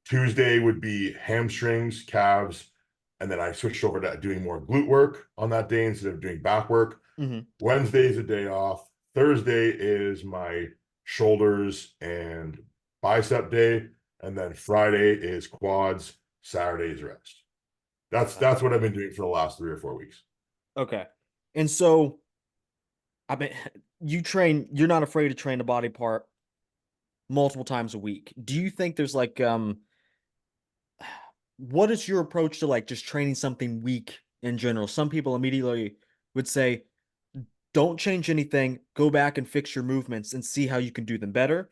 Tuesday would be hamstrings, calves. And then I switched over to doing more glute work on that day instead of doing back work. Hmm. Wednesday is a day off. Thursday is my shoulders and bicep day, and then Friday is quads. Saturday is rest. That's what I've been doing for the last 3 or 4 weeks. Okay. And so, I mean, you're not afraid to train a body part multiple times a week. Do you think there's like what is your approach to like just training something weak in general? Some people immediately would say, don't change anything, go back and fix your movements and see how you can do them better.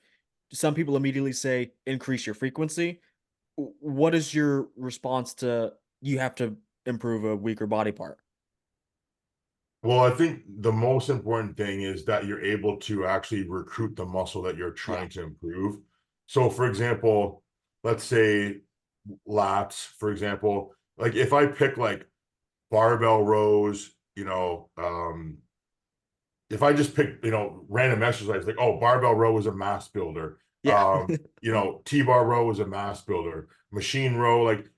Some people immediately say, increase your frequency. What is your response to you have to improve a weaker body part? Well, I think the most important thing is that you're able to actually recruit the muscle that you're Yeah. trying to improve. So, for example, let's say lats, for example, like if I pick like barbell rows, if I just pick, random exercise, like, oh, barbell row is a mass builder. Yeah. T-bar row is a mass builder. Machine row, like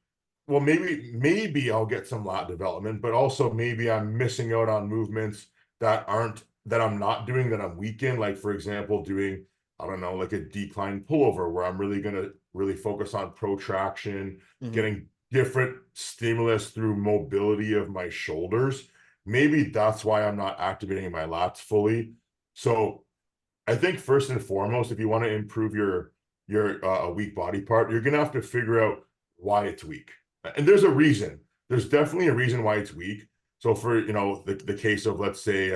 well, maybe I'll get some lat development, but also maybe I'm missing out on movements that I'm not doing that I'm weak in. Like for example, doing, I don't know, like a decline pullover where I'm really gonna really focus on protraction, Mhm. getting different stimulus through mobility of my shoulders. Maybe that's why I'm not activating my lats fully. So I think first and foremost, if you want to improve your a weak body part, you're gonna have to figure out why it's weak. And there's a reason. There's definitely a reason why it's weak. So for the case of let's say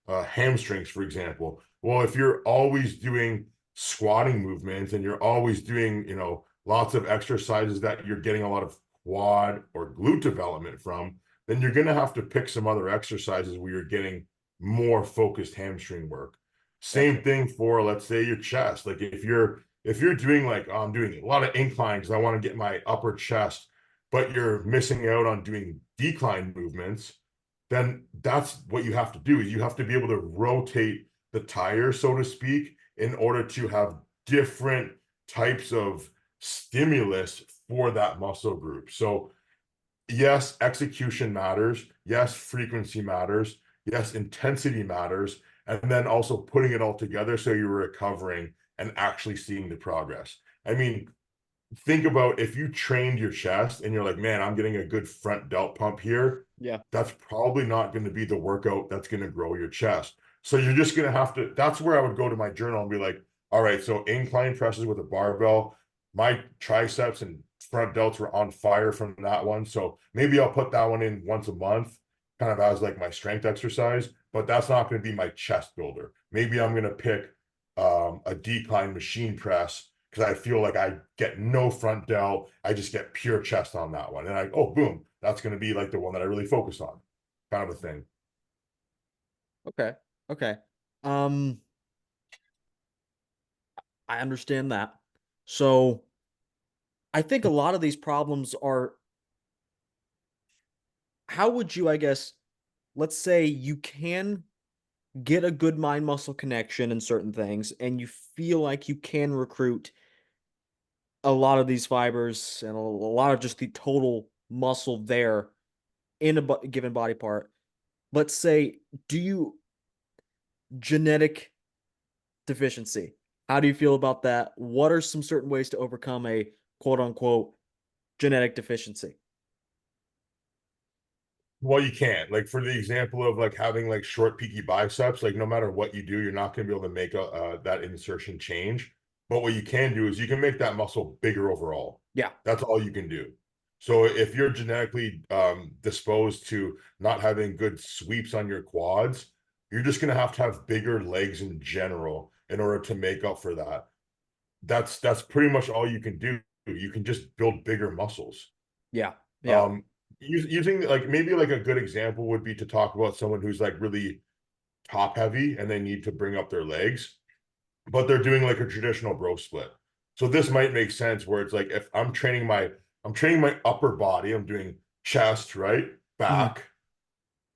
hamstrings, for example. Well, if you're always doing squatting movements and you're always doing lots of exercises that you're getting a lot of quad or glute development from, then you're gonna have to pick some other exercises where you're getting more focused hamstring work. Same Gotcha. thing for let's say your chest. Like if you're doing like, oh, I'm doing a lot of inclines, I want to get my upper chest, but you're missing out on doing decline movements, then that's what you have to do. You have to be able to rotate the tire, so to speak, in order to have different types of stimulus for that muscle group. So yes, execution matters. Yes, frequency matters. Yes, intensity matters. And then also putting it all together so you're recovering and actually seeing the progress. I mean, think about if you trained your chest and you're like, man, I'm getting a good front delt pump here. Yeah. That's probably not going to be the workout that's going to grow your chest. So you're just going to have to, that's where I would go to my journal and be like, all right, so incline presses with a barbell, my triceps and front delts were on fire from that one. So maybe I'll put that one in once a month, kind of as like my strength exercise, but that's not going to be my chest builder. Maybe I'm going to pick a decline machine press because I feel like I get no front delt. I just get pure chest on that one. And oh, boom, that's going to be like the one that I really focus on, kind of a thing. Okay. Okay. Um, I understand that. So I think a lot of these problems are, how would you, I guess, let's say you can get a good mind muscle connection in certain things and you feel like you can recruit a lot of these fibers and a lot of just the total muscle there in a given body part. Let's say, do you genetic deficiency? How do you feel about that? What are some certain ways to overcome a quote unquote genetic deficiency? Well, you can't. Like for the example of like having like short peaky biceps, like no matter what you do, you're not going to be able to make that insertion change. But what you can do is you can make that muscle bigger overall. Yeah. That's all you can do. So if you're genetically disposed to not having good sweeps on your quads, you're just going to have bigger legs in general in order to make up for that. That's pretty much all you can do. You can just build bigger muscles. Yeah. Yeah. Um, using like maybe like a good example would be to talk about someone who's like really top heavy and they need to bring up their legs, but they're doing like a traditional bro split. So this might make sense where it's like if I'm training my upper body, I'm doing chest, right? Mhm. Back,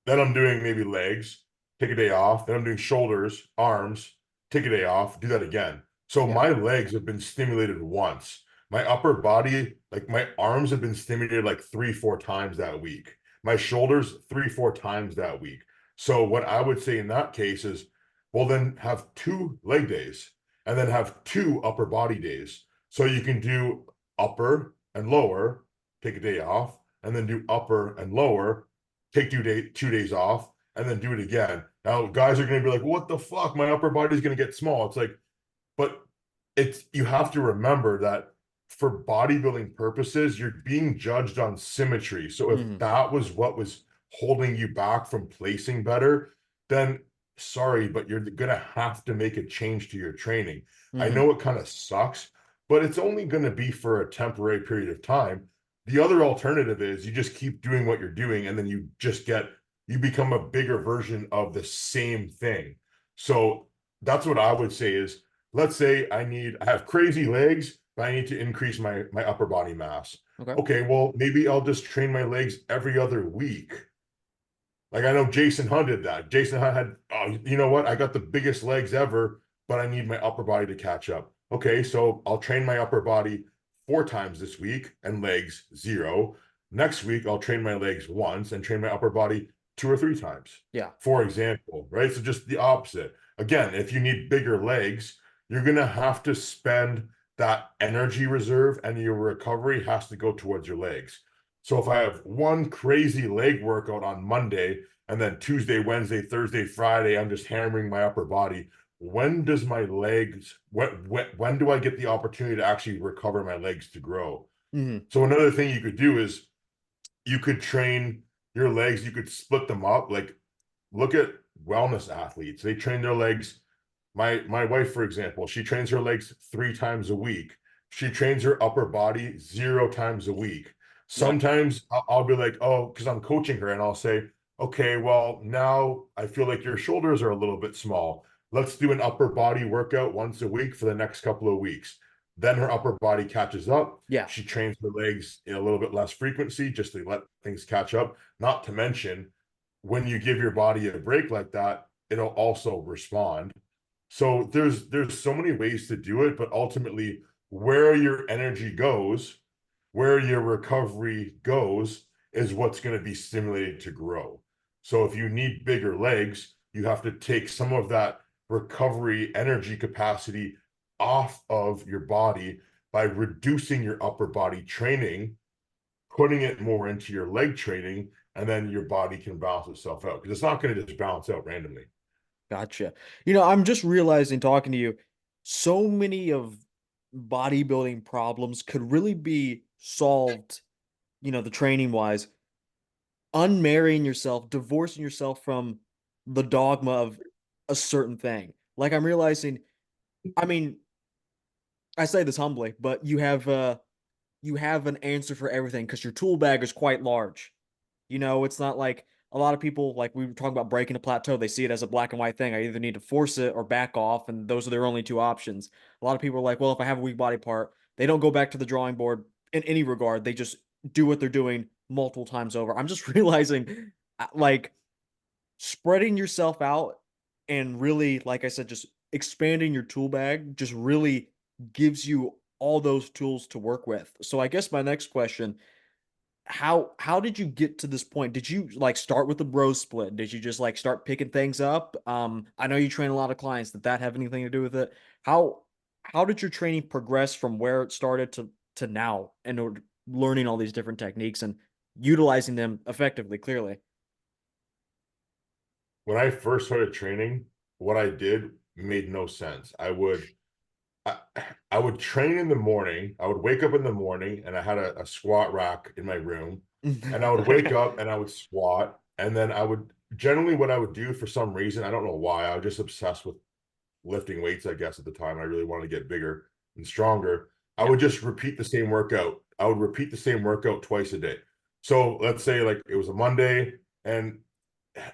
then I'm doing maybe legs, take a day off. Then I'm doing shoulders, arms, take a day off, do that again. So Yeah. my legs have been stimulated once. My upper body, like my arms have been stimulated like 3, 4 times that week. My shoulders, 3, 4 times that week. So what I would say in that case is, well, then have 2 leg days and then have 2 upper body days. So you can do upper and lower, take a day off, and then do upper and lower, take 2 days off, and then do it again. Now, guys are going to be like, "What the fuck? My upper body's going to get small." It's like, but it's you have to remember that for bodybuilding purposes, you're being judged on symmetry. So if Mhm. that was what was holding you back from placing better, then sorry, but you're going to have to make a change to your training. I Mhm. know it kind of sucks, but it's only going to be for a temporary period of time. The other alternative is you just keep doing what you're doing and then you become a bigger version of the same thing. So that's what I would say is, let's say I have crazy legs, but I need to increase my upper body mass. Okay. Okay, well, maybe I'll just train my legs every other week. Like I know Jason Hunt did that. Jason Hunt had, oh, you know what? I got the biggest legs ever, but I need my upper body to catch up. Okay, so I'll train my upper body 4 times this week and legs 0. Next week, I'll train my legs once and train my upper body 2 or 3 times, Yeah. for example, right? So just the opposite. Again, if you need bigger legs, you're going to have to spend that energy reserve, and your recovery has to go towards your legs. So if I have one crazy leg workout on Monday, and then Tuesday, Wednesday, Thursday, Friday, I'm just hammering my upper body, when does my legs, when do I get the opportunity to actually recover my legs to grow? Hmm. So another thing you could do is you could train your legs, you could split them up. Like, look at wellness athletes. They train their legs. My wife, for example, she trains her legs 3 times a week. She trains her upper body 0 times a week. Yeah. Sometimes I'll be like, oh, because I'm coaching her, and I'll say, okay, well, now I feel like your shoulders are a little bit small. Let's do an upper body workout once a week for the next couple of weeks. Then her upper body catches up. Yeah. She trains her legs in a little bit less frequency just to let things catch up. Not to mention, when you give your body a break like that, it'll also respond. So there's so many ways to do it, but ultimately, where your energy goes, where your recovery goes, is what's going to be stimulated to grow. So if you need bigger legs, you have to take some of that recovery energy capacity off of your body by reducing your upper body training, putting it more into your leg training, and then your body can balance itself out, because it's not going to just balance out randomly. Gotcha. I'm just realizing talking to you, so many of bodybuilding problems could really be solved, the training wise, unmarrying yourself, divorcing yourself from the dogma of a certain thing. Like I'm realizing, I mean, I say this humbly, but you have an answer for everything because your tool bag is quite large. It's not like a lot of people, like we were talking about breaking a plateau, they see it as a black and white thing. I either need to force it or back off, and those are their only two options. A lot of people are like, well, if I have a weak body part, they don't go back to the drawing board in any regard. They just do what they're doing multiple times over. I'm just realizing, like, spreading yourself out and really, like I said, just expanding your tool bag just really gives you all those tools to work with. So I guess my next question, how did you get to this point? Did you like start with the bro split? Did you just like start picking things up? I know you train a lot of clients. Did that have anything to do with it? How how did your training progress from where it started to now and learning all these different techniques and utilizing them effectively, clearly? When I first started training, what I did made no sense. I, I would train in the morning. I would wake up in the morning, and I had a squat rack in my room, and I would wake Okay. up and I would squat, and then I would generally, what I would do, for some reason, I don't know why, I was just obsessed with lifting weights, I guess, at the time. I really wanted to get bigger and stronger. I Yeah. would just repeat the same workout. I would repeat the same workout twice a day. So let's say like it was a Monday, and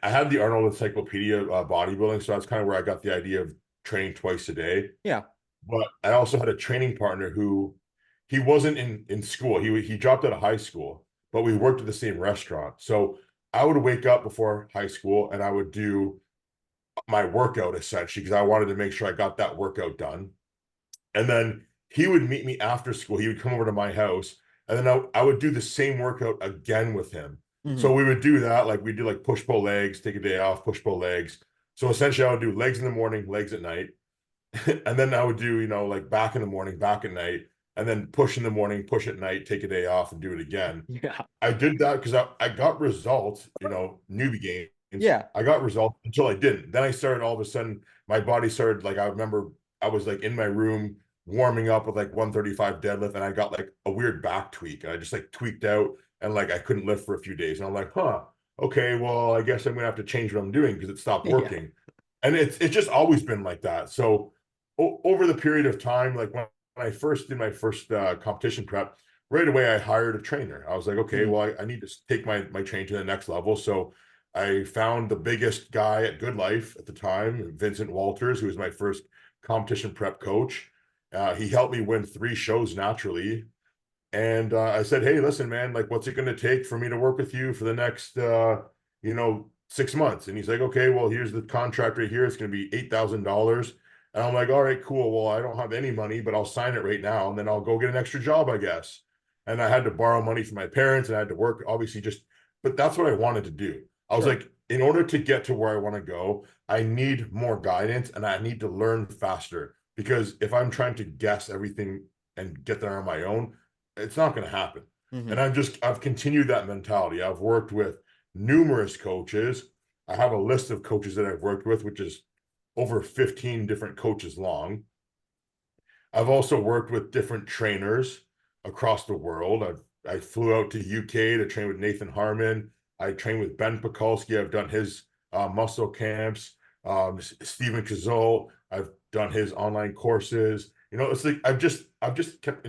I had the Arnold Encyclopedia bodybuilding, so that's kind of where I got the idea of training twice a day. Yeah. But I also had a training partner who, he wasn't in school. He dropped out of high school, but we worked at the same restaurant. So I would wake up before high school and I would do my workout essentially, because I wanted to make sure I got that workout done. And then he would meet me after school. He would come over to my house, and then I would do the same workout again with him. So Hmm. we would do that. Like we do like push pull legs, take a day off, push pull legs. So essentially I would do legs in the morning, legs at night. And then I would do, like back in the morning, back at night, and then push in the morning, push at night, take a day off and do it again. Yeah. I did that because I got results, newbie gains. Yeah. I got results until I didn't. Then I started, all of a sudden, my body started, like, I remember I was like in my room warming up with like 135 deadlift, and I got like a weird back tweak. And I just like tweaked out, and like I couldn't lift for a few days. And I'm like, huh, okay, well, I guess I'm gonna have to change what I'm doing because it stopped Yeah. working. And it's just always been like that. So over the period of time, like when I first did my first competition prep, right away I hired a trainer. I was like, okay, Hmm. well, I need to take my training to the next level. So I found the biggest guy at Good Life at the time, Vincent Walters, who was my first competition prep coach. He helped me win 3 shows naturally. And I said, hey, listen, man, like, what's it going to take for me to work with you for the next, 6 months? And he's like, okay, well, here's the contract right here. It's going to be $8,000. And I'm like, all right, cool. Well, I don't have any money, but I'll sign it right now, and then I'll go get an extra job, I guess. and I had to borrow money from my parents and I had to work, obviously, just, but that's what I wanted to do. I was Sure. like, in order to get to where I want to go, I need more guidance and I need to learn faster, because if I'm trying to guess everything and get there on my own, it's not going to happen. And Hmm. I've continued that mentality. I've worked with numerous coaches. I have a list of coaches that I've worked with, which is over 15 different coaches long. I've also worked with different trainers across the world. I flew out to UK to train with Nathan Harmon. I trained with Ben Pekulski. I've done his muscle camps. Stephen Kazol. I've done his online courses. You know, it's like I've just kept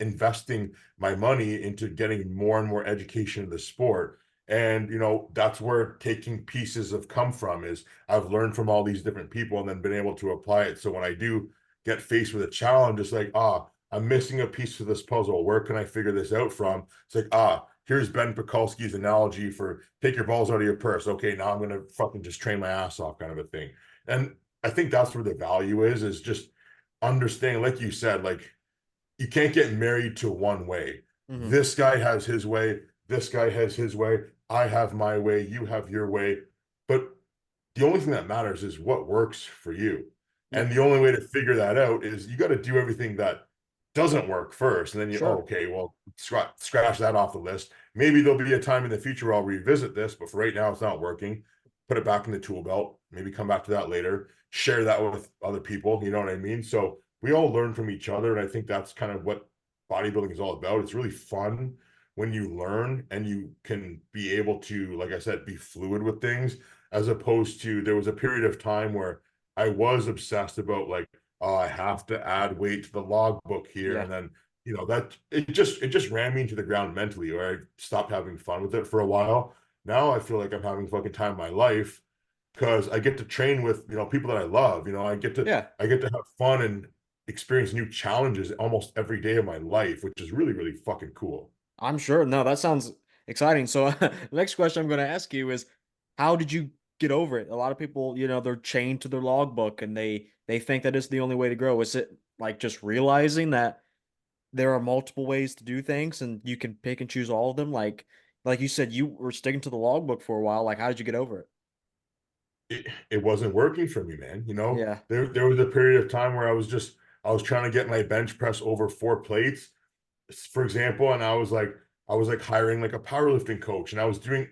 investing my money into getting more and more education in the sport. And you know, that's where taking pieces have come from. Is I've learned from all these different people and then been able to apply it. So when I do get faced with a challenge, it's like, I'm missing a piece of this puzzle. Where can I figure this out from? It's like, here's Ben Pekulski's analogy for take your balls out of your purse. Okay, now I'm going to fucking just train my ass off, kind of a thing. And I think that's where the value is just understanding, like you said, like you can't get married to one way. Hmm. This guy has his way. This guy has his way. I have my way. You have your way. But the only thing that matters is what works for you. Yeah. And the only way to figure that out is you got to do everything that doesn't work first. And then you, oh, Sure. okay, well, scratch that off the list. Maybe there'll be a time in the future where I'll revisit this, but for right now, it's not working. Put it back in the tool belt. Maybe come back to that later. Share that with other people. You know what I mean? So we all learn from each other. And I think that's kind of what bodybuilding is all about. It's really fun when you learn and you can be able to, like I said, be fluid with things, as opposed to there was a period of time where I was obsessed about like, oh, I have to add weight to the logbook here. Yeah. And then, you know, that it just ran me into the ground mentally, or I stopped having fun with it for a while. Now I feel like I'm having fucking time of my life because I get to train with, you know, people that I love. You know, Yeah. I get to have fun and experience new challenges almost every day of my life, which is really, really fucking cool. I'm sure. No, that sounds exciting. So, the next question I'm going to ask you is, how did you get over it? A lot of people, they're chained to their logbook and they think that it's the only way to grow. Is it like just realizing that there are multiple ways to do things and you can pick and choose all of them? Like you said, you were sticking to the logbook for a while. Like, how did you get over it? It wasn't working for me, man. You know, Yeah. there was a period of time where I was trying to get my bench press over 4 plates, for example, and I was like hiring like a powerlifting coach, and I was doing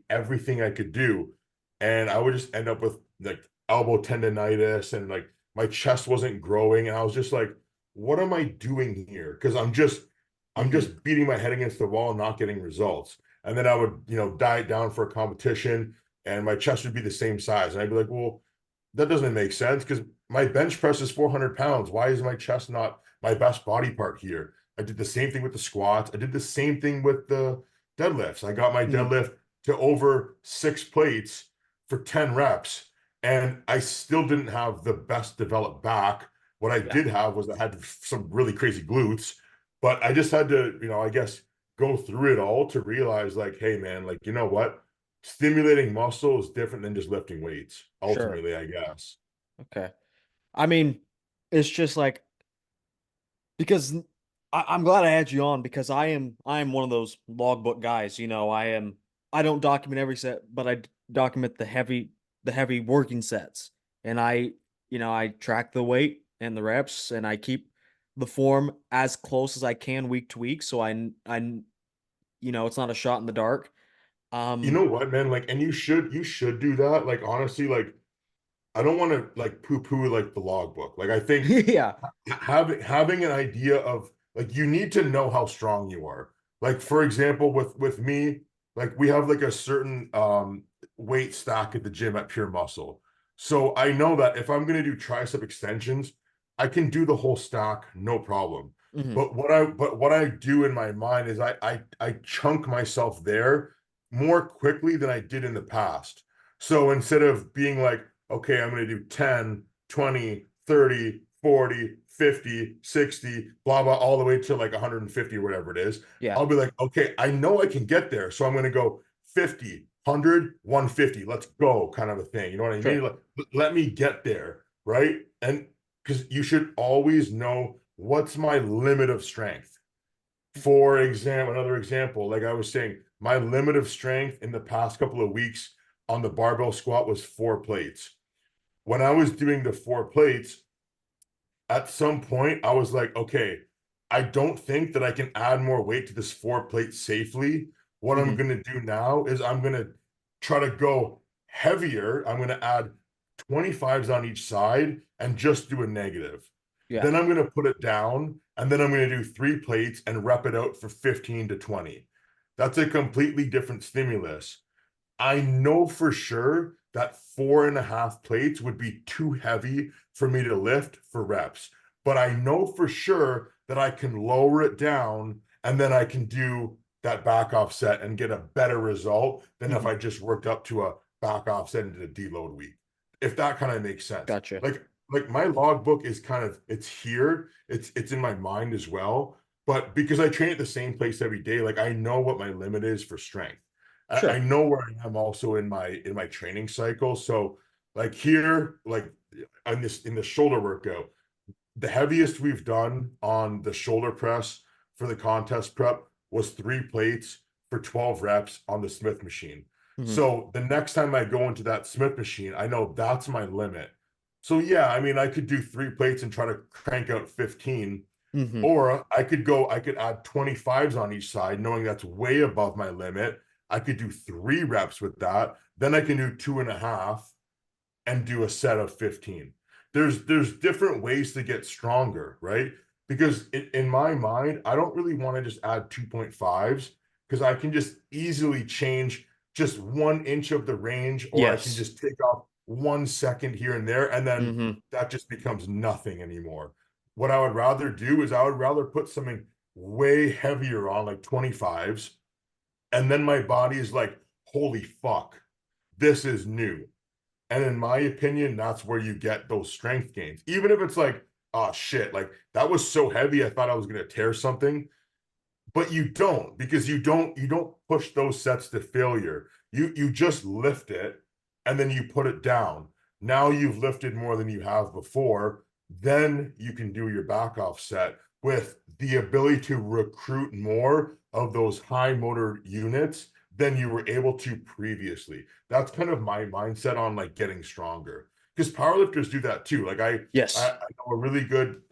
everything I could do, and I would just end up with like elbow tendonitis and like my chest wasn't growing, and I was just like, what am I doing here? Because I'm Hmm. just beating my head against the wall and not getting results. And then I would, you know, diet down for a competition and my chest would be the same size. And I'd be like, well, that doesn't make sense because my bench press is 400 pounds. Why is my chest not my best body part here? I did the same thing with the squats. I did the same thing with the deadlifts. I got my Hmm. deadlift to over 6 plates for 10 reps, and I still didn't have the best developed back. What I Yeah. did have was I had some really crazy glutes, but I just had to, you know, I guess go through it all to realize, like, hey, man, like, you know what? Stimulating muscle is different than just lifting weights, Sure. ultimately, I guess. Okay. I mean, it's just like because I'm glad I had you on because I am one of those logbook guys. I don't document every set, but document the heavy working sets, and I track the weight and the reps, and I keep the form as close as I can week to week, so it's not a shot in the dark. You Um, know what, man? Like, and you should do that. Like, honestly, like, I don't want to like poo-poo like the logbook. Like, I think yeah. having an idea of like you need to know how strong you are. Like, for example, with me, like we have like a certain weight stack at the gym at Pure Muscle. So I know that if I'm gonna do tricep extensions, I can do the whole stack, no problem. Hmm. But what I do in my mind is I chunk myself there more quickly than I did in the past. So instead of being like, okay, I'm going to do 10, 20, 30, 40, 50, 60, blah, blah, all the way to like 150 or whatever it is. Yeah. I'll be like, okay, I know I can get there. So I'm going to go 50, 100, 150. Let's go, kind of a thing. You know what I mean? Sure. Like, let me get there. Right. And because you should always know what's my limit of strength. For example, another example, like I was saying, my limit of strength in the past couple of weeks on the barbell squat was 4 plates. When I was doing the 4 plates, at some point I was like, okay, I don't think that I can add more weight to this 4 plate safely. What I'm Mhm. going to do now is I'm going to try to go heavier. I'm going to add 25s on each side and just do a negative. Yeah. Then I'm going to put it down and then I'm going to do 3 plates and rep it out for 15 to 20. That's a completely different stimulus. I know for sure that 4.5 plates would be too heavy for me to lift for reps, but I know for sure that I can lower it down and then I can do that back offset and get a better result than if Mhm. I just worked up to a back offset into the deload week. If that kind of makes sense. Gotcha. Like my logbook is kind of it's here, it's in my mind as well. But because I train at the same place every day, like I know what my limit is for strength. I Sure. know where I am also in my training cycle. So like here, like on this in the shoulder workout, the heaviest we've done on the shoulder press for the contest prep was 3 plates for 12 reps on the Smith machine. Mhm. So the next time I go into that Smith machine, I know that's my limit. So yeah, I mean, I could do 3 plates and try to crank out 15, Mhm. or I could add 25s on each side, knowing that's way above my limit. I could do 3 reps with that. Then I can do 2.5 and do a set of 15. There's different ways to get stronger, right? Because in my mind, I don't really want to just add 2.5s because I can just easily change just 1 inch of the range, or I can Yes. just take off 1 second here and there, and then Mhm. that just becomes nothing anymore. What I would rather do is I would rather put something way heavier on, like 25s, and then my body is like, holy fuck, this is new. And in my opinion, that's where you get those strength gains. Even if it's like, oh shit, like that was so heavy, I thought I was gonna tear something. But you don't, because you don't push those sets to failure. You just lift it and then you put it down. Now you've lifted more than you have before. Then you can do your back off set with the ability to recruit more of those high motor units than you were able to previously. That's kind of my mindset on like getting stronger. Because powerlifters do that too. Like Yes. I know a really good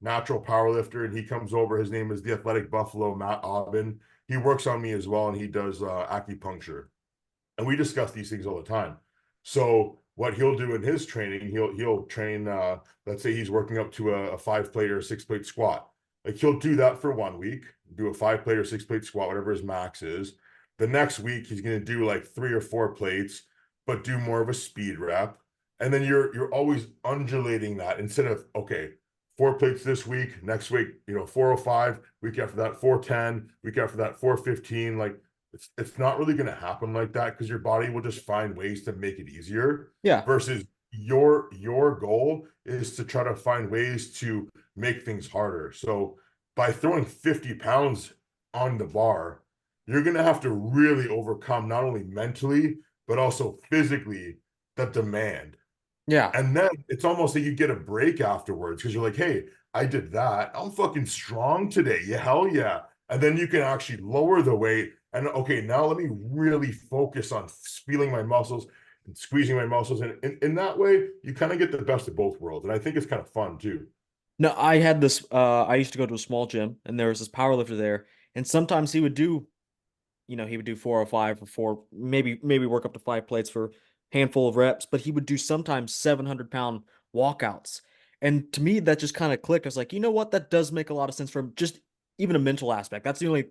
natural power lifter, and he comes over. His name is the Athletic Buffalo, Matt Aubin. He works on me as well, and he does acupuncture. And we discuss these things all the time. So what he'll do in his training, he'll train. Let's say he's working up to a 5 plate or a 6 plate squat. Like he'll do that for 1 week, do a 5 plate or 6 plate squat, whatever his max is. The next week he's going to do like 3 or 4 plates, but do more of a speed rep. And then you're always undulating that instead of okay, 4 plates this week, next week, 405, week after that, 410, week after that, 415. Like it's not really going to happen like that because your body will just find ways to make it easier Yeah. versus your goal is to try to find ways to make things harder. So by throwing 50 pounds on the bar, you're going to have to really overcome not only mentally but also physically the demand. Yeah. And then it's almost like you get a break afterwards because you're like, hey, I did that. I'm fucking strong today. Yeah, hell yeah. And then you can actually lower the weight. And okay, now let me really focus on feeling my muscles and squeezing my muscles. And in that way, you kind of get the best of both worlds. And I think it's kind of fun too. No, I had this I used to go to a small gym and there was this power lifter there, and sometimes he would do, he would do 405 or four, maybe work up to 5 plates for a handful of reps, but he would do sometimes 700-pound walkouts. And to me, that just kind of clicked. I was like, you know what? That does make a lot of sense from just even a mental aspect. That's the only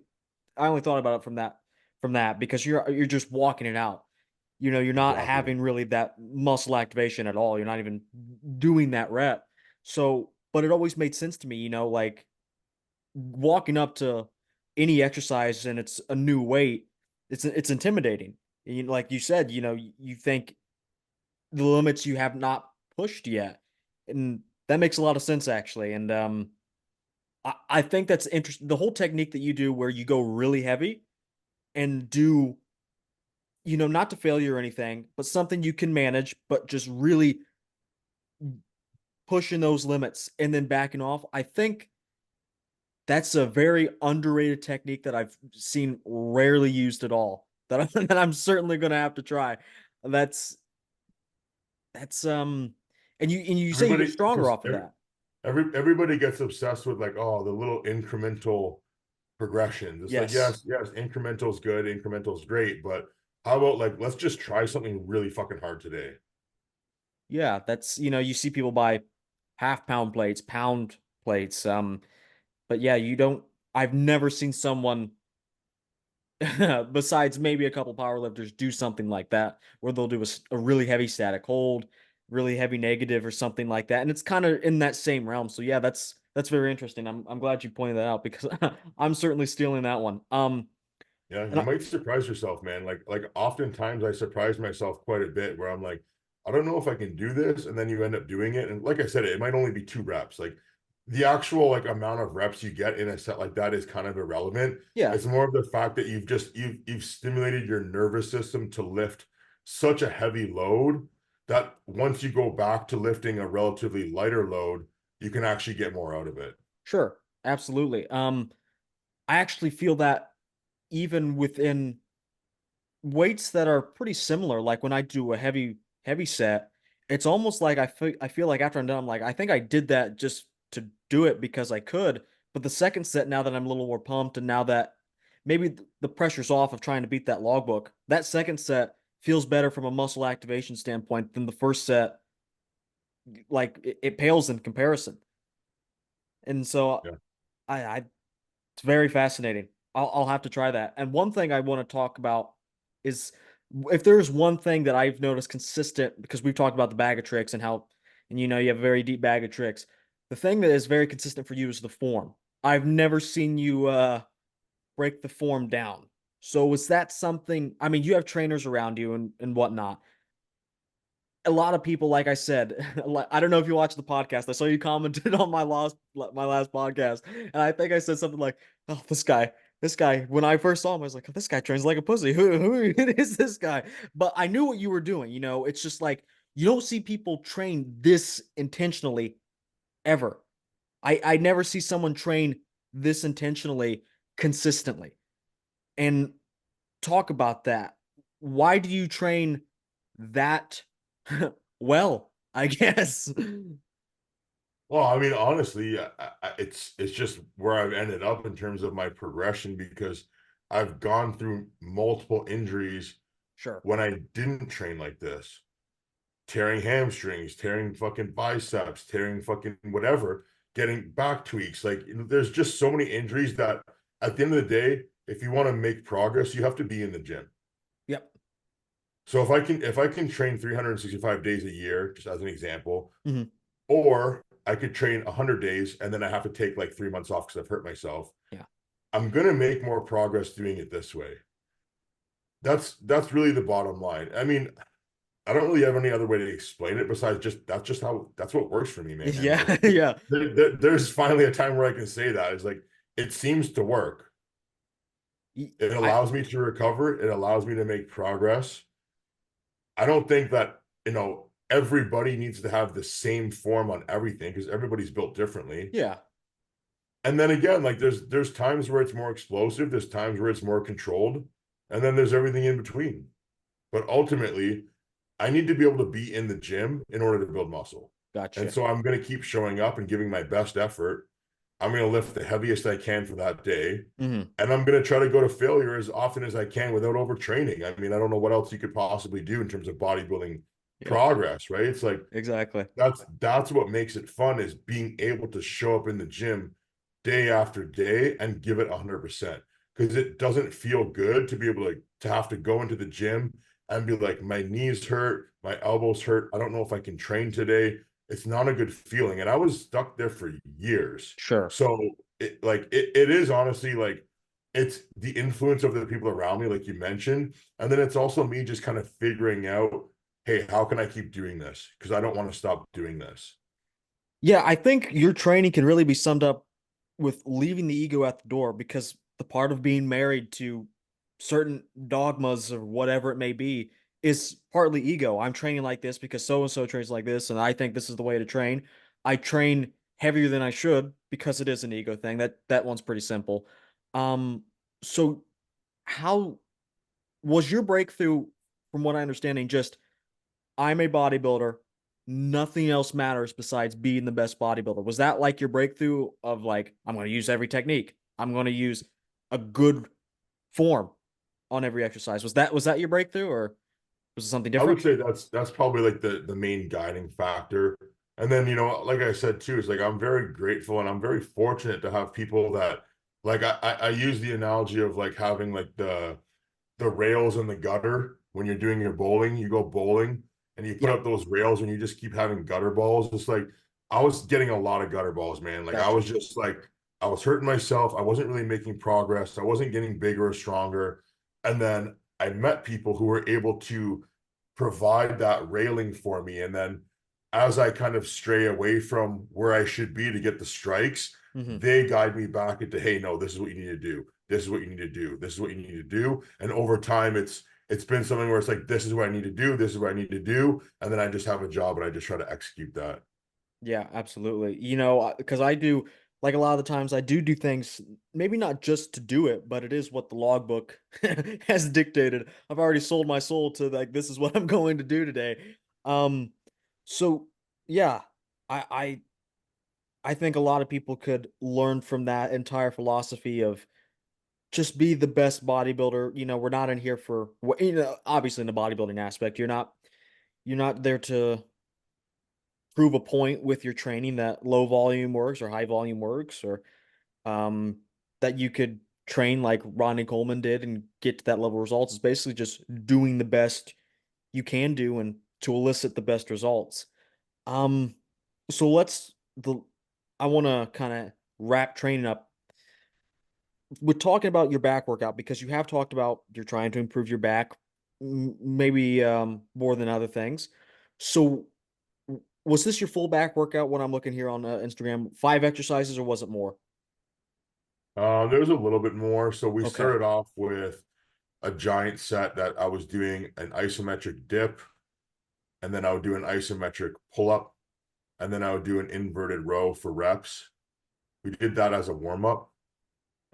I only thought about it from that because you're just walking it out. You're not Exactly. having really that muscle activation at all. You're not even doing that rep. So, but it always made sense to me, like walking up to any exercise and it's a new weight, it's intimidating. Like you said, you think the limits you have not pushed yet, and that makes a lot of sense actually. And I think that's interesting. The whole technique that you do, where you go really heavy and do, not to failure or anything, but something you can manage, but just really pushing those limits and then backing off. I think That's a very underrated technique that I've seen rarely used at all. That that I'm certainly gonna have to try. That's that's and you say you get Everybody, stronger because off of that. everybody gets obsessed with like, oh, the little incremental progressions. It's like, Yes. yes, incremental is good, incremental is great, but how about like let's just try something really fucking hard today? Yeah, that's you see people buy half pound plates, pound plates. But yeah, you don't I've never seen someone besides maybe a couple powerlifters do something like that where they'll do a really heavy static hold, really heavy negative or something like that. And it's kind of in that same realm. So yeah, that's very interesting. I'm glad you pointed that out because I'm certainly stealing that one. Yeah, And you might surprise yourself, man. Like oftentimes I surprise myself quite a bit where I'm like, I don't know if I can do this, and then you end up doing it. And like I said, it might only be 2 reps. Like the actual like amount of reps you get in a set like that is kind of irrelevant. yeah, It's more of the fact that you've stimulated your nervous system to lift such a heavy load that once you go back to lifting a relatively lighter load, you can actually get more out of it. sure, absolutely. I actually feel that even within weights that are pretty similar. Like when I do a heavy set, it's almost like I feel like after I'm done, I'm like I think I did that just to do it because I could. But the second set, now that I'm a little more pumped, and now that maybe the pressure's off of trying to beat that logbook, that second set feels better from a muscle activation standpoint than the first set. Like it pales in comparison. And so Yeah. I it's very fascinating. I'll have to try that. And one thing I want to talk about is if there's one thing that I've noticed consistent, because we've talked about the bag of tricks and how, and you have a very deep bag of tricks. The thing that is very consistent for you is the form. I've never seen you break the form down. So was that something? I mean, you have trainers around you and whatnot. A lot of people, like I said, I don't know if you watched the podcast. I saw you commented on my last podcast, and I think I said something like, "Oh, this guy." When I first saw him, I was like, "This guy trains like a pussy. Who is this guy?" But I knew what you were doing. It's just like you don't see people train this intentionally ever. I never see someone train this intentionally consistently. And talk about that. Why do you train that well, I guess? Well, I mean, honestly, it's just where I've ended up in terms of my progression because I've gone through multiple injuries Sure. when I didn't train like this, tearing hamstrings, tearing fucking biceps, tearing fucking whatever, getting back tweaks. Like, there's just so many injuries that at the end of the day, if you want to make progress, you have to be in the gym. Yep. So if I can train 365 days a year, just as an example, Hmm. or I could train 100 days and then I have to take like 3 months off because I've hurt myself. Yeah. I'm going to make more progress doing it this way. That's really the bottom line. I mean, I don't really have any other way to explain it besides just that's what works for me, man. Like Yeah. Yeah. there's finally a time where I can say that. It's like it seems to work. It I allows me to recover. It allows me to make progress. I don't think that, everybody needs to have the same form on everything because everybody's built differently. yeah. And then again, like there's times where it's more explosive, there's times where it's more controlled, and then there's everything in between. But ultimately, I need to be able to be in the gym in order to build muscle. And Gotcha. so I'm going to keep showing up and giving my best effort. I'm going to lift the heaviest I can for that day. Hmm. And I'm going to try to go to failure as often as I can without overtraining. I mean, I don't know what else you could possibly do in terms of bodybuilding Yep. progress, right? It's like Exactly. that's what makes it fun is being able to show up in the gym day after day and give it 100% because it doesn't feel good to be able to have to go into the gym and be like my knees hurt, my elbows hurt, I don't know if I can train today. It's not a good feeling and I was stuck there for years. Sure. So it is honestly like it's the influence of the people around me like you mentioned, and then it's also me just kind of figuring out, hey, how can I keep doing this? Because I don't want to stop doing this. Yeah, I think your training can really be summed up with leaving the ego at the door because the part of being married to certain dogmas or whatever it may be is partly ego. I'm training like this because so and so trains like this, and I think this is the way to train. I train heavier than I should because it is an ego thing. That one's pretty simple. So how was your breakthrough, from what I understanding, just I'm a bodybuilder, nothing else matters besides being the best bodybuilder? Was that like your breakthrough of like, I'm going to use every technique, I'm going to use a good form on every exercise? Was that your breakthrough, or was it something I different? would say that's probably like the main guiding factor. And then, like I said too, it's like I'm very grateful and I'm very fortunate to have people that like I use the analogy of like having like the rails in the gutter when you're doing your bowling. You go bowling and you put Yeah, up those rails and you just keep having gutter balls. It's like I was getting a lot of gutter balls, man. Like I gotcha. was just like I was hurting myself. I wasn't really making progress. I wasn't getting bigger or stronger. And then I met people who were able to provide that railing for me. And then as I kind of stray away from where I should be to get the strikes, Hmm. they guide me back into, hey, no, this is what you need to do. This is what you need to do. This is what you need to do. And over time, it's been something where it's like, this is what I need to do. This is what I need to do. And then I just have a job and I just try to execute that. Yeah, absolutely. Because I do, like, a lot of the times I do things, maybe not just to do it, but it is what the logbook has dictated. I've already sold my soul to, like, this is what I'm going to do today. Um, so yeah, I I I think a lot of people could learn from that entire philosophy of just be the best bodybuilder. We're not in here for obviously in the bodybuilding aspect, you're not there to prove a point with your training that low volume works or high volume works, or um, that you could train like Ronnie Coleman did and get to that level of results. It's basically just doing the best you can do and to elicit the best results. Um, so I want to kind of wrap training up. We're talking about your back workout because you have talked about you're trying to improve your back, maybe more than other things. So was this your full back workout when I'm looking here on Instagram? 5 exercises, or was it more? There was a little bit more. So we Okay. started off with a giant set that I was doing an isometric dip, and then I would do an isometric pull up, and then I would do an inverted row for reps. We did that as a warm up.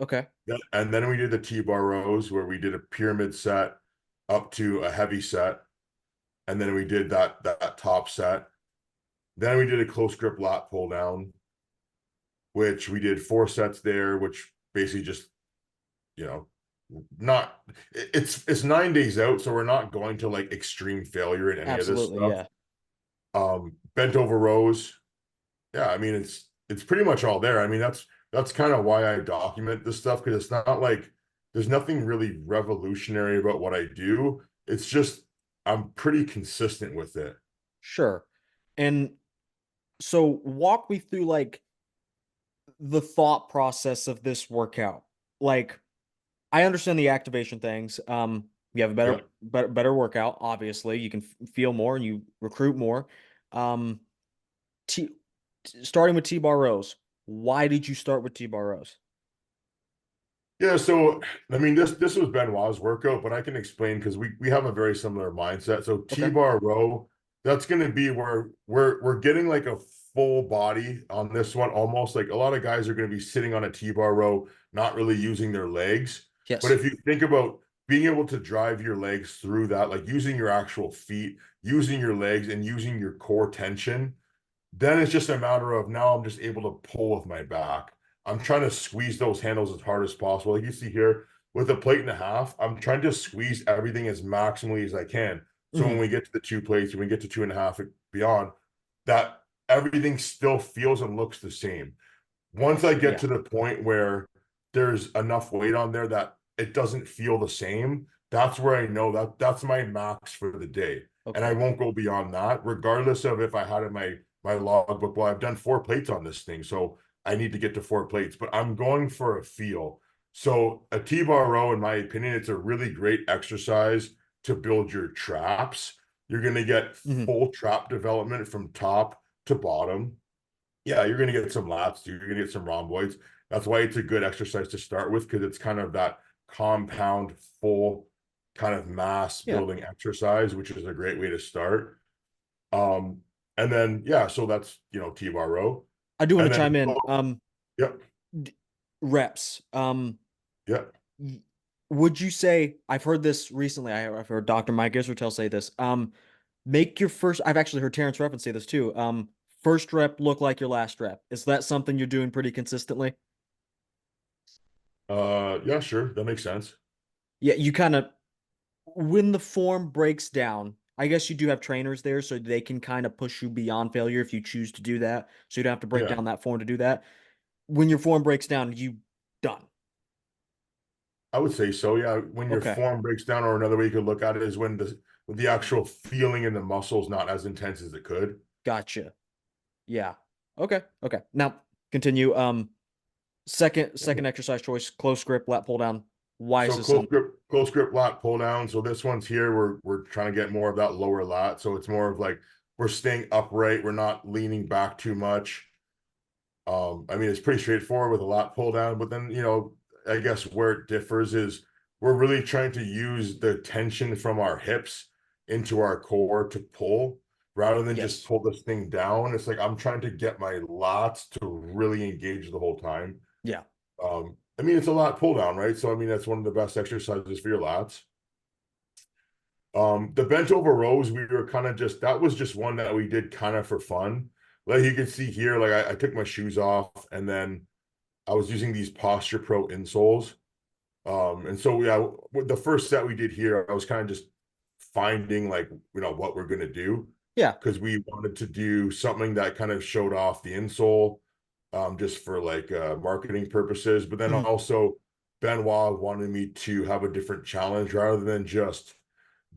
Okay. And then we did the T-bar rows where we did a pyramid set up to a heavy set. And then we did that top set. Then we did a close grip lat pull down, which we did 4 sets there, which basically just, you know, not it's 9 days out, so we're not going to like extreme failure in any of this Absolutely. stuff. Yeah. Bent over rows. Yeah, I mean it's pretty much all there. I mean, that's kind of why I document this stuff, because it's not like there's nothing really revolutionary about what I do. It's just I'm pretty consistent with it. Sure. And so walk me through like the thought process of this workout. Like, I understand the activation things. You have a Yeah. better workout. Obviously, you can feel more and you recruit more. Um, T Starting with T-bar rows. Why did you start with T-bar rows? Yeah, so I mean this was Benoit's workout, but I can explain because we have a very similar mindset. So Okay. T-bar row, that's going to be where we're getting like a full body on this one, almost like a lot of guys are going to be sitting on a T-bar row, not really using their legs. But Yes. if you think about being able to drive your legs through that, like using your actual feet, using your legs, and using your core tension, then it's just a matter of now I'm just able to pull with my back. I'm trying to squeeze those handles as hard as possible. Like you see here with a plate and a half, I'm trying to squeeze everything as maximally as I can. So when Hmm. we get to the 2 plates, when we get to 2.5 and beyond, that everything still feels and looks the same. Once I get Yeah. to the point where there's enough weight on there that it doesn't feel the same, that's where I know that that's my max for the day. And I Okay. won't go beyond that, regardless of if I had in my logbook. Well, I've done 4 plates on this thing, so I need to get to 4 plates, but I'm going for a feel. So a T-bar row, in my opinion, it's a really great exercise to build your traps. You're going to get Hmm. full trap development from top to bottom. Yeah, you're going to get some lats too. You're going to get some rhomboids. That's why it's a good exercise to start with, because it's kind of that compound, full kind of mass Yeah. building exercise, which is a great way to start. Um, and then yeah, so that's T-bar row. I do want to And then, chime in. yep, Reps. yep, y- would you say I've heard this recently? I've heard Dr. Mike Israel say this. Make your first. I've actually heard Terrence Ruffin say this too. First rep look like your last rep. Is that something you're doing pretty consistently? yeah, sure, that makes sense. Yeah, you kind of when the form breaks down. I guess you do have trainers there, so they can kind of push you beyond failure if you choose to do that. So you don't have to break Yeah, down that form to do that. When your form breaks down, you done. I would say so. Yeah, when your Okay, form breaks down, or another way you could look at it is when the actual feeling in the muscle is not as intense as it could. gotcha. Yeah. Okay. Okay. Now continue. Second exercise choice, close grip, lat pull down. Why is So this an close grip lat pull down. So this one's here. We're trying to get more of that lower lat. So it's more of like we're staying upright. We're not leaning back too much. I mean, it's pretty straightforward with a lat pull down, but then, I guess where it differs is we're really trying to use the tension from our hips into our core to pull rather than just yes? pull this thing down. It's like I'm trying to get my lats to really engage the whole time. Yeah. I mean, it's a lat pull down, right? So, I mean, that's one of the best exercises for your lats. The bent over rows, we were kind of just that was just one that we did kind of for fun. Like you can see here, like I took my shoes off and then I was using these Posture Pro insoles. And so yeah, with the first set we did here, I was kind of just finding like what we're gonna do Yeah. because we wanted to do something that kind of showed off the insole, just for like marketing purposes. But then Mhm. also Benoit wanted me to have a different challenge rather than just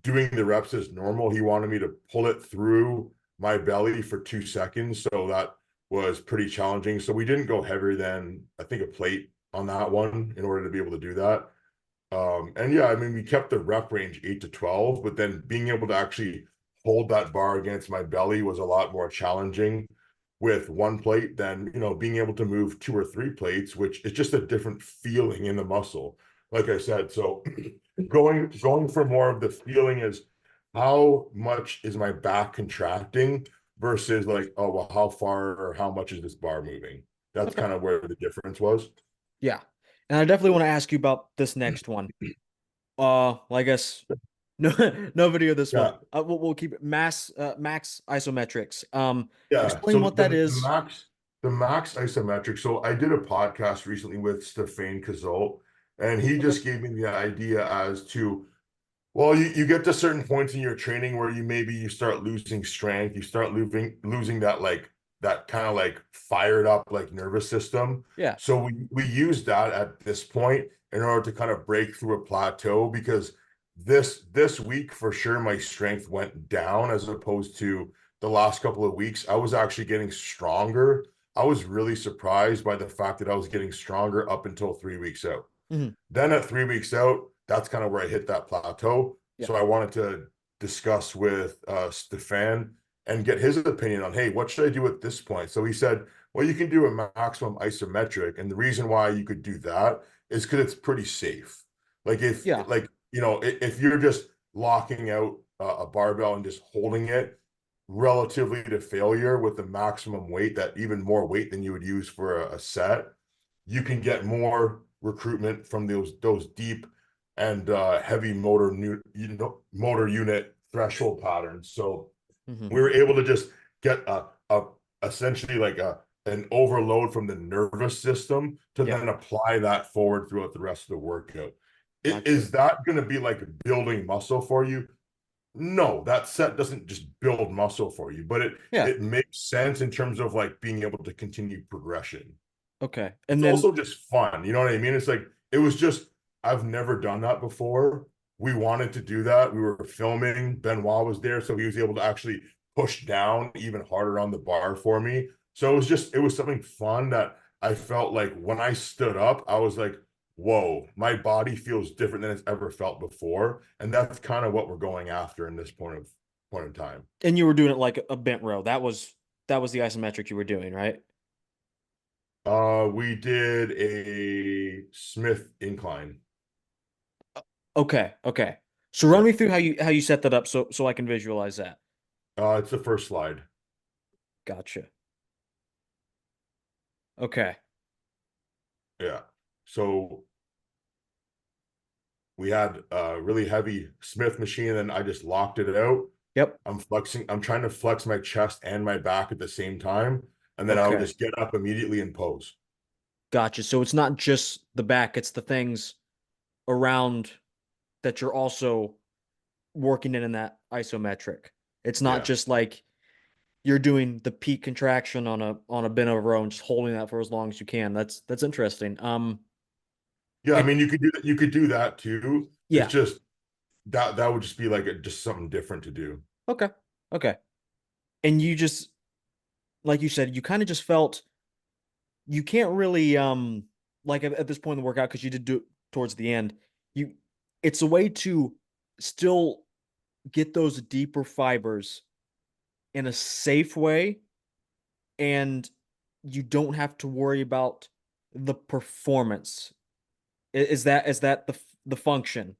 doing the reps as normal. He wanted me to pull it through my belly for 2 seconds. So that was pretty challenging. So we didn't go heavier than I think a plate on that one in order to be able to do that. And yeah, I mean, we kept the rep range 8 to 12, but then being able to actually hold that bar against my belly was a lot more challenging with one plate than, being able to move 2 or 3 plates, which is just a different feeling in the muscle. Like I said, so going for more of the feeling is how much is my back contracting versus like, oh, well, how far or how much is this bar moving? That's Okay. kind of where the difference was. Yeah. And I definitely want to ask you about this next one. Well, I guess no, no video this one. Yeah. We'll keep it max isometrics. Yeah. Explain So what that the is. max isometric. So I did a podcast recently with Stefan Kazult, and he Okay. just gave me the idea as to, well, you get to certain points in your training where you start losing strength, you start losing that kind of like fired up like nervous system. Yeah. So we use that at this point in order to kind of break through a plateau because this week for sure my strength went down as opposed to the last couple of weeks. I was actually getting stronger. I was really surprised by the fact that I was getting stronger up until 3 weeks out. Mhm. Then at 3 weeks out, that's kind of where I hit that plateau. Yeah. So I wanted to discuss with Stefan and get his opinion on, hey, what should I do at this point? So he said, well, you can do a maximum isometric. And the reason why you could do that is because it's pretty safe. Like Yeah. if you're just locking out a barbell and just holding it relatively to failure with the maximum weight, that even more weight than you would use for a set, you can get more recruitment from those deep and heavy motor unit threshold patterns. So Hmm. we were able to just get a essentially like an overload from the nervous system to Yeah. then apply that forward throughout the rest of the workout. Gotcha. Is that going to be like building muscle for you? No, that set doesn't just build muscle for you, but it Yeah. it makes sense in terms of like being able to continue progression. Okay. It's And then also just fun. You know what I mean? It's like it was just I've never done that before. We wanted to do that. We were filming. Benoit was there, so he was able to actually push down even harder on the bar for me. So it was something fun that I felt like when I stood up, I was like, whoa, my body feels different than it's ever felt before. And that's kind of what we're going after in this point in time. and you were doing it like a bent row. That was the isometric you were doing, right? We did a Smith incline. Okay. Okay. So run Yeah. me through how you set that up so I can visualize that. It's the first slide. Gotcha. Okay. Yeah. So we had a really heavy Smith machine, and I just locked it out. Yep. I'm trying to flex my chest and my back at the same time. And then I would Okay. just get up immediately and pose. Gotcha. So it's not just the back, it's the things around that you're also working in that isometric. It's not Yeah. just like you're doing the peak contraction on a bent over row and just holding that for as long as you can. That's interesting. Yeah, I And mean you could do that too. It's yeah. just that would just be like just something different to do. Okay. Okay. And you just like you said, you kind of just felt you can't really like at this point in the workout because you did do it towards the end. You it's a way to still get those deeper fibers in a safe way, and you don't have to worry about the performance. Is that the function?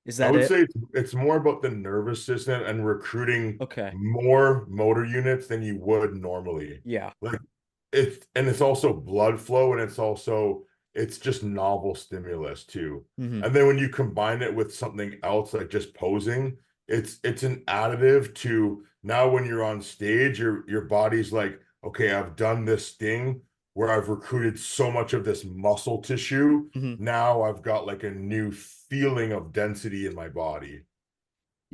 Is I that would it? say it's more about the nervous system and recruiting Okay. more motor units than you would normally. Yeah. Like it's also blood flow, and it's just novel stimulus too. Hmm. And then when you combine it with something else like just posing, it's an additive to now when you're on stage, your body's like, okay, I've done this thing where I've recruited so much of this muscle tissue. Hmm. Now I've got like a new feeling of density in my body.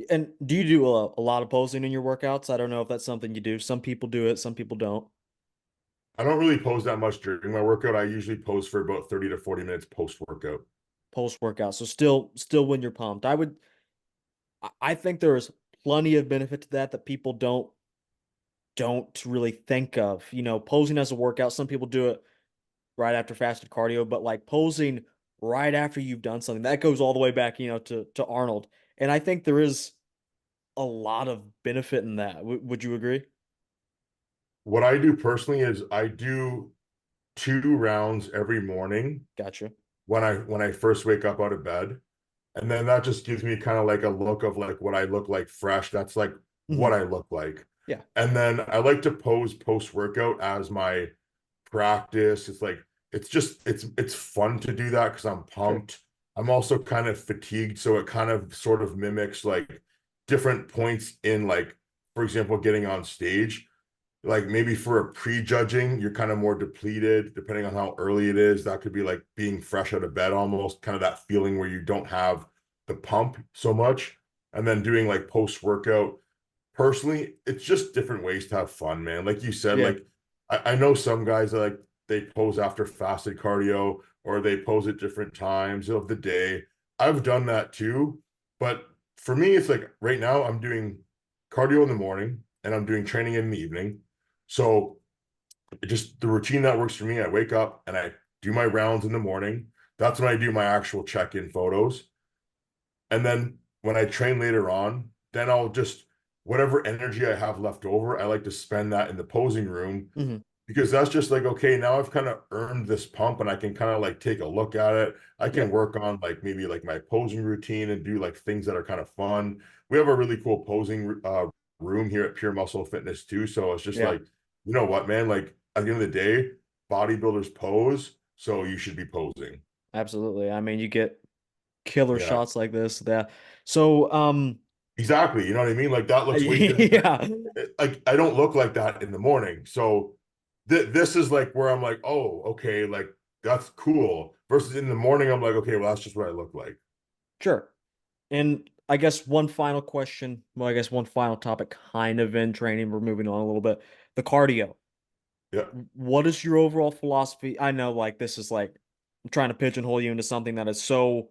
And do you do a lot of posing in your workouts? I don't know if that's something you do. Some people do it, some people don't. I don't really pose that much during my workout. I usually pose for about 30 to 40 minutes post workout. Post workout. So still when you're pumped. I think there's plenty of benefit to that people don't really think of. Posing as a workout. Some people do it right after fasted cardio, but like posing right after you've done something, that goes all the way back, to Arnold. And I think there is a lot of benefit in that. Would you agree? What I do personally is I do 2 rounds every morning Gotcha. when I first wake up out of bed. And then that just gives me kind of like a look of like what I look like fresh. That's like what Hmm. I look like. Yeah. And then I like to pose post workout as my practice. It's like it's fun to do that because I'm Sure. pumped. I'm also kind of fatigued, so it kind of sort of mimics like different points in like, for example, getting on stage. Like maybe for a pre-judging, you're kind of more depleted, depending on how early it is. That could be like being fresh out of bed, almost kind of that feeling where you don't have the pump so much. And then doing like post-workout. Personally, it's just different ways to have fun, man. Like you said, Yeah. like I know some guys that like they pose after fasted cardio or they pose at different times of the day. I've done that too, but for me, it's like right now I'm doing cardio in the morning and I'm doing training in the evening. So just the routine that works for me, I wake up and I do my rounds in the morning. That's when I do my actual check-in photos. And then when I train later on, then I'll just whatever energy I have left over, I like to spend that in the posing room Hmm. because that's just like, okay, now I've kind of earned this pump and I can kind of like take a look at it. I can Yeah. work on like maybe like my posing routine and do like things that are kind of fun. We have a really cool posing room here at Pure Muscle Fitness too. So it's just Yeah. like, you know what, man, like at the end of the day, bodybuilders pose, so you should be posing. Absolutely. I mean, you get killer Yeah. shots like this. That so Exactly. You know what I mean? Like that looks way different. yeah. Like I don't look like that in the morning. So this is like where I'm like, oh, okay, like that's cool. Versus in the morning, I'm like, okay, well, that's just what I look like. Sure. And I guess one final question, well, I guess one final topic kind of in training, we're moving on a little bit. The cardio. Yeah. What is your overall philosophy? I know like this is like I'm trying to pigeonhole you into something that is so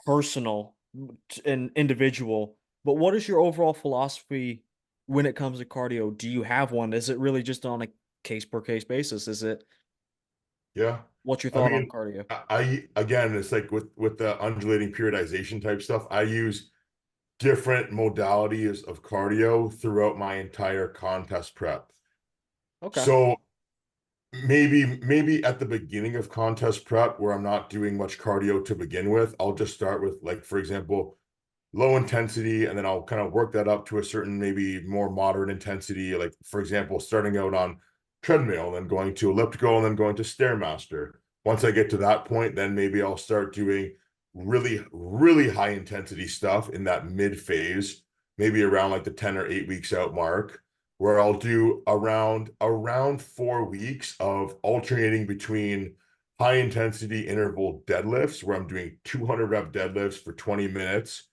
personal and individual, but what is your overall philosophy when it comes to cardio? Do you have one? Is it really just on a case per case basis? Is it Yeah. what's your I thought on mean, cardio? I again, it's like with the undulating periodization type stuff, I use different modalities of cardio throughout my entire contest prep. Okay. So maybe at the beginning of contest prep where I'm not doing much cardio to begin with, I'll just start with like, for example, low intensity, and then I'll kind of work that up to a certain maybe more moderate intensity. Like for example, starting out on treadmill, then going to elliptical, and then going to Stairmaster. Once I get to that point, then maybe I'll start doing really, really high intensity stuff in that mid phase, maybe around like the 10 or 8 weeks out mark, where I'll do around 4 weeks of alternating between high intensity interval deadlifts, where I'm doing 200 rep deadlifts for 20 minutes.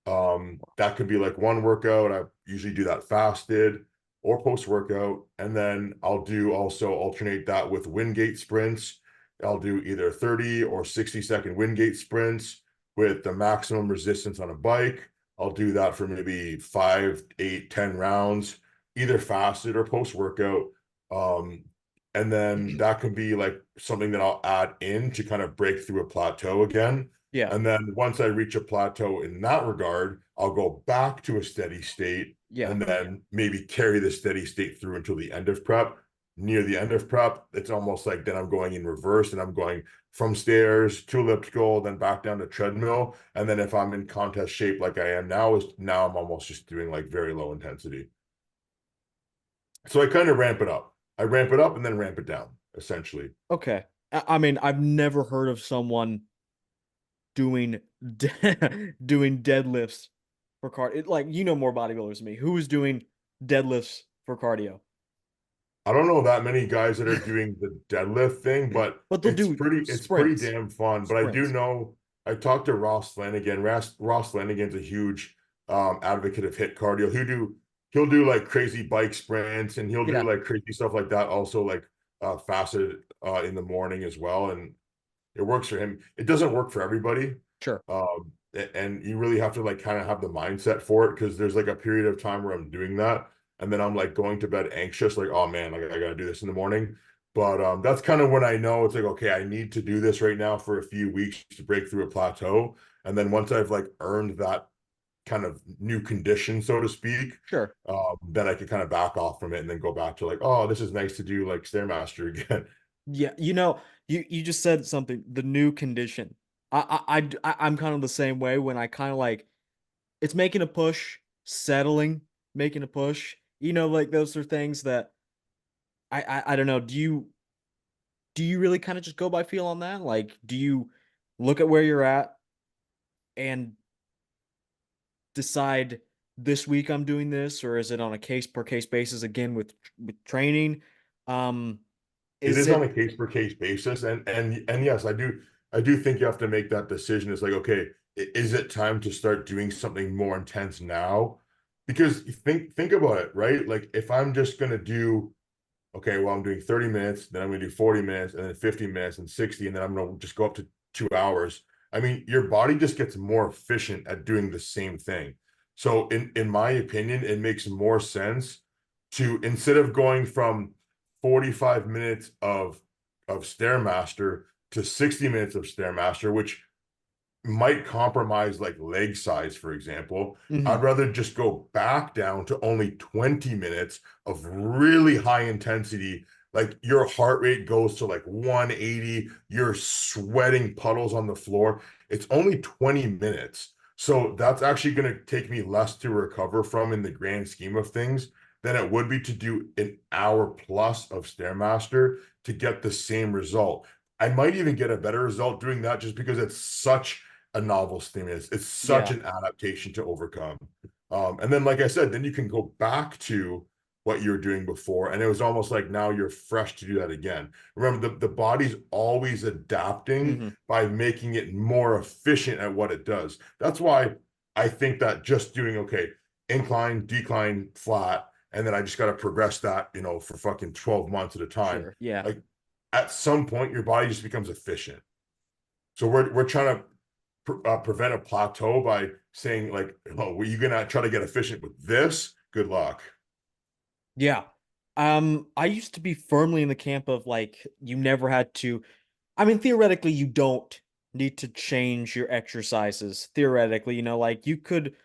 That could be like one workout. I usually do that fasted or post workout. And then I'll do also alternate that with Wingate sprints. I'll do either 30 or 60-second Wingate sprints with the maximum resistance on a bike. I'll do that for maybe 5, 8, 10 rounds, either fasted or post workout. Um, and then that can be like something that I'll add in to kind of break through a plateau again. Yeah. And then once I reach a plateau in that regard, I'll go back to a steady state Yeah. and then maybe carry the steady state through until the end of prep. Near the end of prep, it's almost like then I'm going in reverse and I'm going from stairs to elliptical, then back down to treadmill. And then if I'm in contest shape like I am now, is now I'm almost just doing like very low intensity. So I kind of ramp it up. I ramp it up and then ramp it down, essentially. Okay. I mean, I've never heard of someone doing doing deadlifts for cardio. Like, you know more bodybuilders than me. Who is doing deadlifts for cardio? I don't know that many guys that are doing the deadlift thing, but But they'll do it's pretty sprints. damn fun. But I do Sprints. know I talked to Ross Flanagan. Ross Flanagan's a huge advocate of hit cardio. He'll do like crazy bike sprints and he'll do Yeah, like crazy stuff like that. Also like fasted in the morning as well. And it works for him. It doesn't work for everybody. sure. And you really have to like kind of have the mindset for it because there's like a period of time where I'm doing that and then I'm like going to bed anxious, like, oh man, like I gotta do this in the morning. But that's kind of when I know it's like, okay, I need to do this right now for a few weeks to break through a plateau. And then once I've like earned that kind of new condition, so to speak, Sure. then I can kind of back off from it and then go back to like, oh, this is nice to do like Stairmaster again. Yeah, you just said something, the new condition. I'm kind of the same way when I kind of like it's making a push, settling, making a push. Like those are things that I don't know. Do you really kind of just go by feel on that? Like, do you look at where you're at and decide this week I'm doing this, or is it on a case per case basis again with training? Um, It is is on it a case per case basis, and yes, I do think you have to make that decision. It's like, okay, is it time to start doing something more intense now? Because you think about it, right? Like if I'm just gonna do, okay, well, I'm doing 30 minutes, then I'm gonna do 40 minutes, and then 50 minutes and 60, and then I'm gonna just go up to 2 hours. I mean, your body just gets more efficient at doing the same thing. So in my opinion, it makes more sense to instead of going from 45 minutes of Stairmaster to 60 minutes of Stairmaster, which might compromise like leg size, for example. I'd Mhm. rather just go back down to only 20 minutes of really high intensity. Like your heart rate goes to like 180, you're sweating puddles on the floor. It's only 20 minutes. So that's actually going to take me less to recover from in the grand scheme of things than it would be to do an hour plus of Stairmaster to get the same result. I might even get a better result doing that just because it's such a novel stimulus. It's such Yeah. an adaptation to overcome. And then, like I said, then you can go back to what you were doing before. And it was almost like now you're fresh to do that again. Remember, the body's always adapting Mhm. by making it more efficient at what it does. That's why I think that just doing, okay, incline, decline, flat, and then I just got to progress that, for fucking 12 months at a time. Sure. Yeah. Like at some point, your body just becomes efficient. So we're trying to prevent a plateau by saying like, oh, well, you're gonna try to get efficient with this. Good luck. Yeah. I used to be firmly in the camp of like you never had to. I mean, theoretically, you don't need to change your exercises. Theoretically, like you could,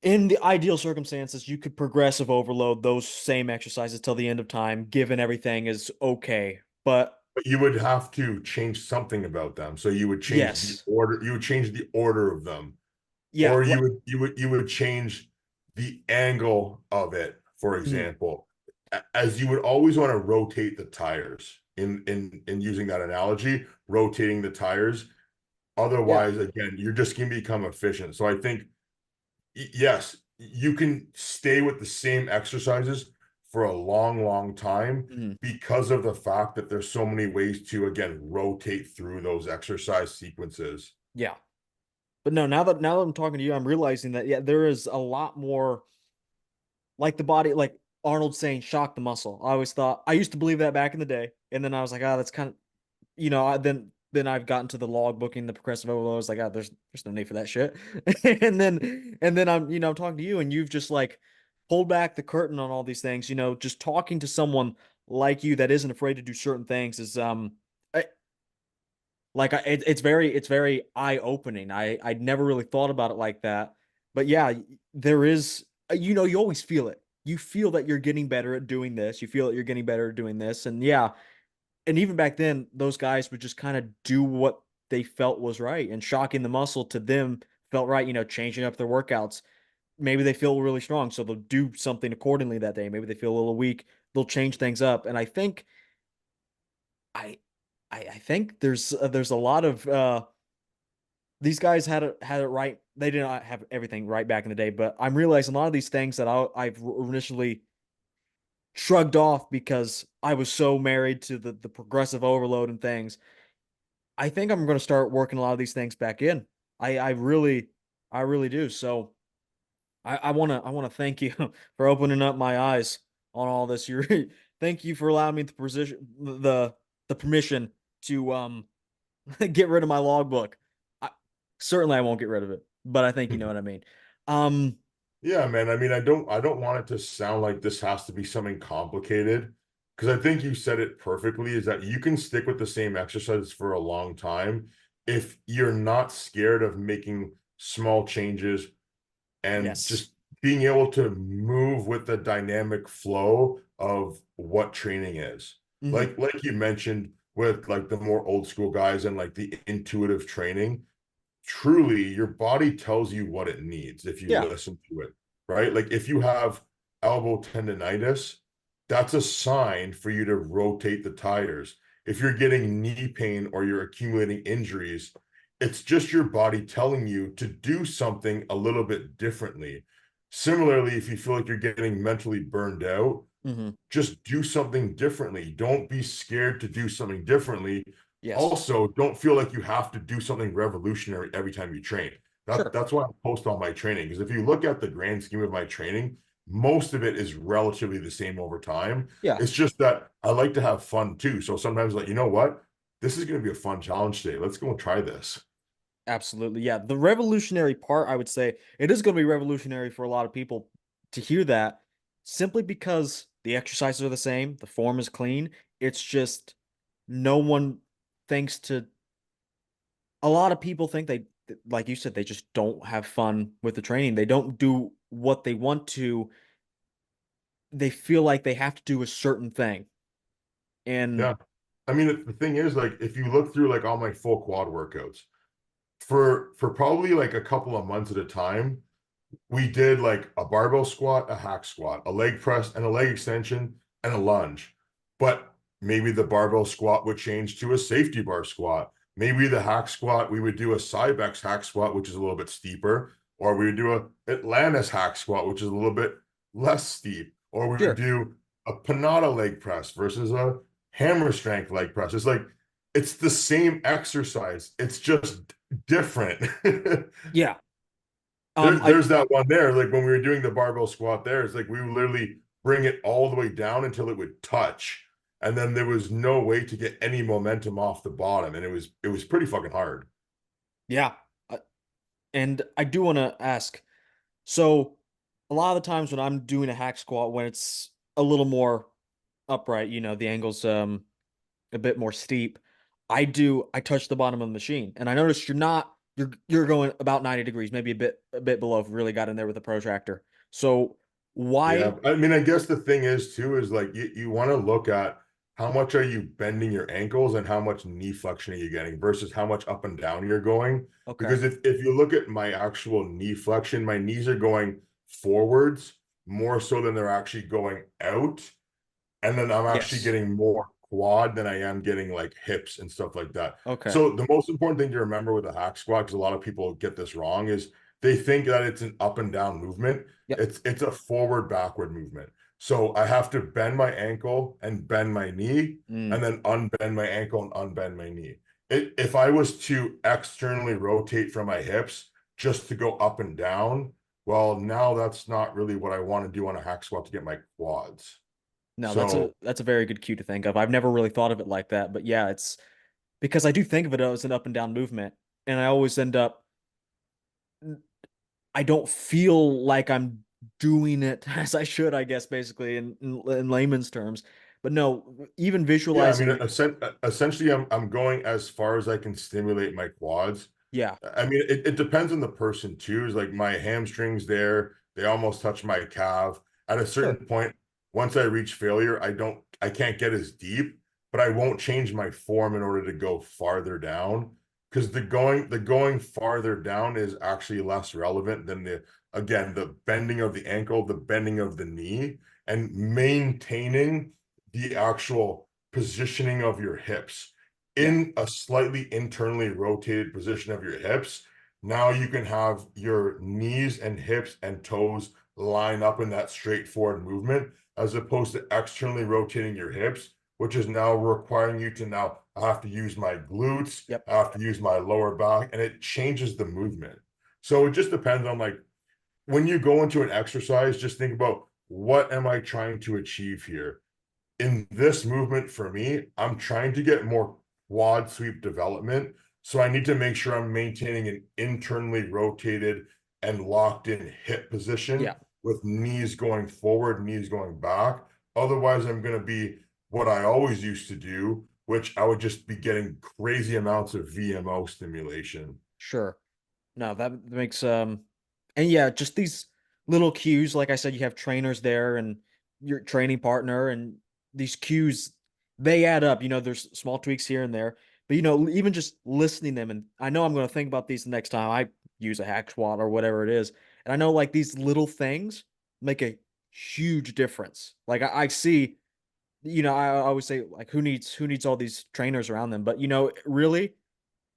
in the ideal circumstances, you could progressive overload those same exercises till the end of time, given everything is okay. But But you would have to change something about them. So you would change the yes, order. You would change the order of them, yeah, or like you would change the angle of it. For mhm, example, as you would always want to rotate the tires in using that analogy, rotating the tires. Yeah. Otherwise, again, you're just going to become efficient. So I think yes, you can stay with the same exercises for a long, long time Mhm. because of the fact that there's so many ways to, again, rotate through those exercise sequences. Yeah. But no, now that I'm talking to you, I'm realizing that yeah, there is a lot more like the body, like Arnold saying, shock the muscle. I always thought I used to believe that back in the day, and then I was like, ah, that's kind of then I've gotten to the log booking, the progressive overload. I was like, ah, there's no need for that shit. and then I'm talking to you, and you've just like pulled back the curtain on all these things. Just talking to someone like you that isn't afraid to do certain things is I, it's very eye opening. I'd never really thought about it like that, but yeah, there is you always feel it. You feel that you're getting better at doing this. You feel that you're getting better at doing this, and yeah, and even back then, those guys would just kind of do what they felt was right, and shocking the muscle to them felt right. Changing up their workouts. Maybe they feel really strong, so they'll do something accordingly that day. Maybe they feel a little weak, they'll change things up, and I I think there's a lot of these guys had it right. They did not have everything right back in the day, but I'm realizing a lot of these things that I've initially shrugged off because I was so married to the progressive overload and things. I think I'm going to start working a lot of these things back in. I really do. So I want to thank you for opening up my eyes on all this. Thank you for allowing me the permission to get rid of my logbook. I, certainly I won't get rid of it, but I think you know what I mean. Um, Yeah, man. I mean, I don't want it to sound like this has to be something complicated because I think you said it perfectly is that you can stick with the same exercise for a long time if you're not scared of making small changes and yes. just being able to move with the dynamic flow of what training is. Hmm. Like you mentioned with like the more old school guys and like the intuitive training, truly your body tells you what it needs if you Yeah. listen to it, right? Like if you have elbow tendonitis, that's a sign for you to rotate the tires. If you're getting knee pain or you're accumulating injuries, it's just your body telling you to do something a little bit differently. Similarly, if you feel like you're getting mentally burned out, Hmm. just do something differently. Don't be scared to do something differently. Yes. Also, don't feel like you have to do something revolutionary every time you train. Sure. That's why I post all my training. Because if you look at the grand scheme of my training, most of it is relatively the same over time. Yeah. It's just that I like to have fun too. So sometimes, like, you know what? This is going to be a fun challenge today. Let's go and try this. Absolutely. Yeah. The revolutionary part, I would say, it is going to be revolutionary for a lot of people to hear that simply because the exercises are the same, the form is clean. It's just no one thinks to, a lot of people think like you said, they just don't have fun with the training. They don't do what they want to. They feel like they have to do a certain thing. And Yeah. I mean, the thing is, like, if you look through like all my full quad workouts for probably like a couple of months at a time, we did like a barbell squat, a hack squat, a leg press, and a leg extension, and a lunge. But maybe the barbell squat would change to a safety bar squat. Maybe the hack squat, we would do a Cybex hack squat, which is a little bit steeper, or we would do a Atlantis hack squat, which is a little bit less steep, or we would sure. do a Panada leg press versus a hammer strength leg press. It's like it's the same exercise, it's just different. Yeah. There's that one there. Like when we were doing the barbell squat there, it's like we would literally bring it all the way down until it would touch. And then there was no way to get any momentum off the bottom. And it was pretty fucking hard. Yeah. And I do want to ask, so a lot of the times when I'm doing a hack squat, when it's a little more upright, the angle's a bit more steep, I touch the bottom of the machine. And I noticed you're going about 90 degrees, maybe a bit below if you really got in there with a protractor. So Yeah. why I mean, I guess the thing is too, is like you want to look at how much are you bending your ankles and how much knee flexion are you getting versus how much up and down you're going. okay. Because if you look at my actual knee flexion, my knees are going forwards more so than they're actually going out. and then I'm actually Yes. getting more quad than I am getting like hips and stuff like that. Okay. So the most important thing to remember with a hack squat, because a lot of people get this wrong, is they think that it's an up and down movement. Yep. It's a forward backward movement. So I have to bend my ankle and bend my knee, Mm. and then unbend my ankle and unbend my knee. If I was to externally rotate from my hips just to go up and down, well, now that's not really what I want to do on a hack squat to get my quads. No, So that's a very good cue to think of. I've never really thought of it like that, but yeah, it's because I do think of it as an up and down movement, and I always end up I don't feel like I'm doing it as I should, I guess, basically in layman's terms. But no, even yeah, I mean, visualizing, essentially, I'm going as far as I can stimulate my quads. yeah, I mean, it depends on the person too. Is like my hamstrings there, they almost touch my calf. At a sure, certain point, once I reach failure, I can't get as deep, but I won't change my form in order to go farther down. Because the going farther down is actually less relevant than the bending of the ankle, the bending of the knee, and maintaining the actual positioning of your hips yeah, in a slightly internally rotated position of your hips. Now you can have your knees and hips and toes line up in that straightforward movement, as opposed to externally rotating your hips, which is now requiring you to now, I have to use my glutes, yep, I have to use my lower back, and it changes the movement. So it just depends on like when you go into an exercise, just think about, what am I trying to achieve here? In this movement for me, I'm trying to get more quad sweep development. So I need to make sure I'm maintaining an internally rotated and locked in hip yeah, position with knees going forward, knees going back. Otherwise, I'm going to be what I always used to do, which I would just be getting crazy amounts of VMO stimulation. sure. No, that makes and yeah, just these little cues. Like I said, you have trainers there and your training partner, and these cues they add up. There's small tweaks here and there, but even just listening them, and I know I'm going to think about these the next time I use a hack squat or whatever it is, and I know like these little things make a huge difference. Like I see, I always say like who needs all these trainers around them, but really,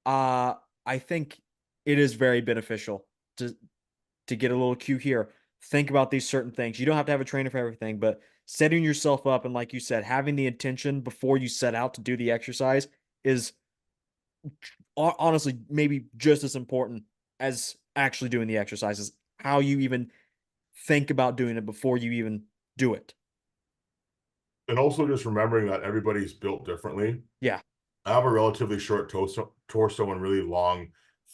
uh, I think it is very beneficial to get a little cue here. Think about these certain things. You don't have to have a trainer for everything, but setting yourself up and like you said, having the intention before you set out to do the exercise is honestly maybe just as important as actually doing the exercises. How you even think about doing it before you even do it. And also just remembering that everybody's built differently. Yeah. I have a relatively short torso and really long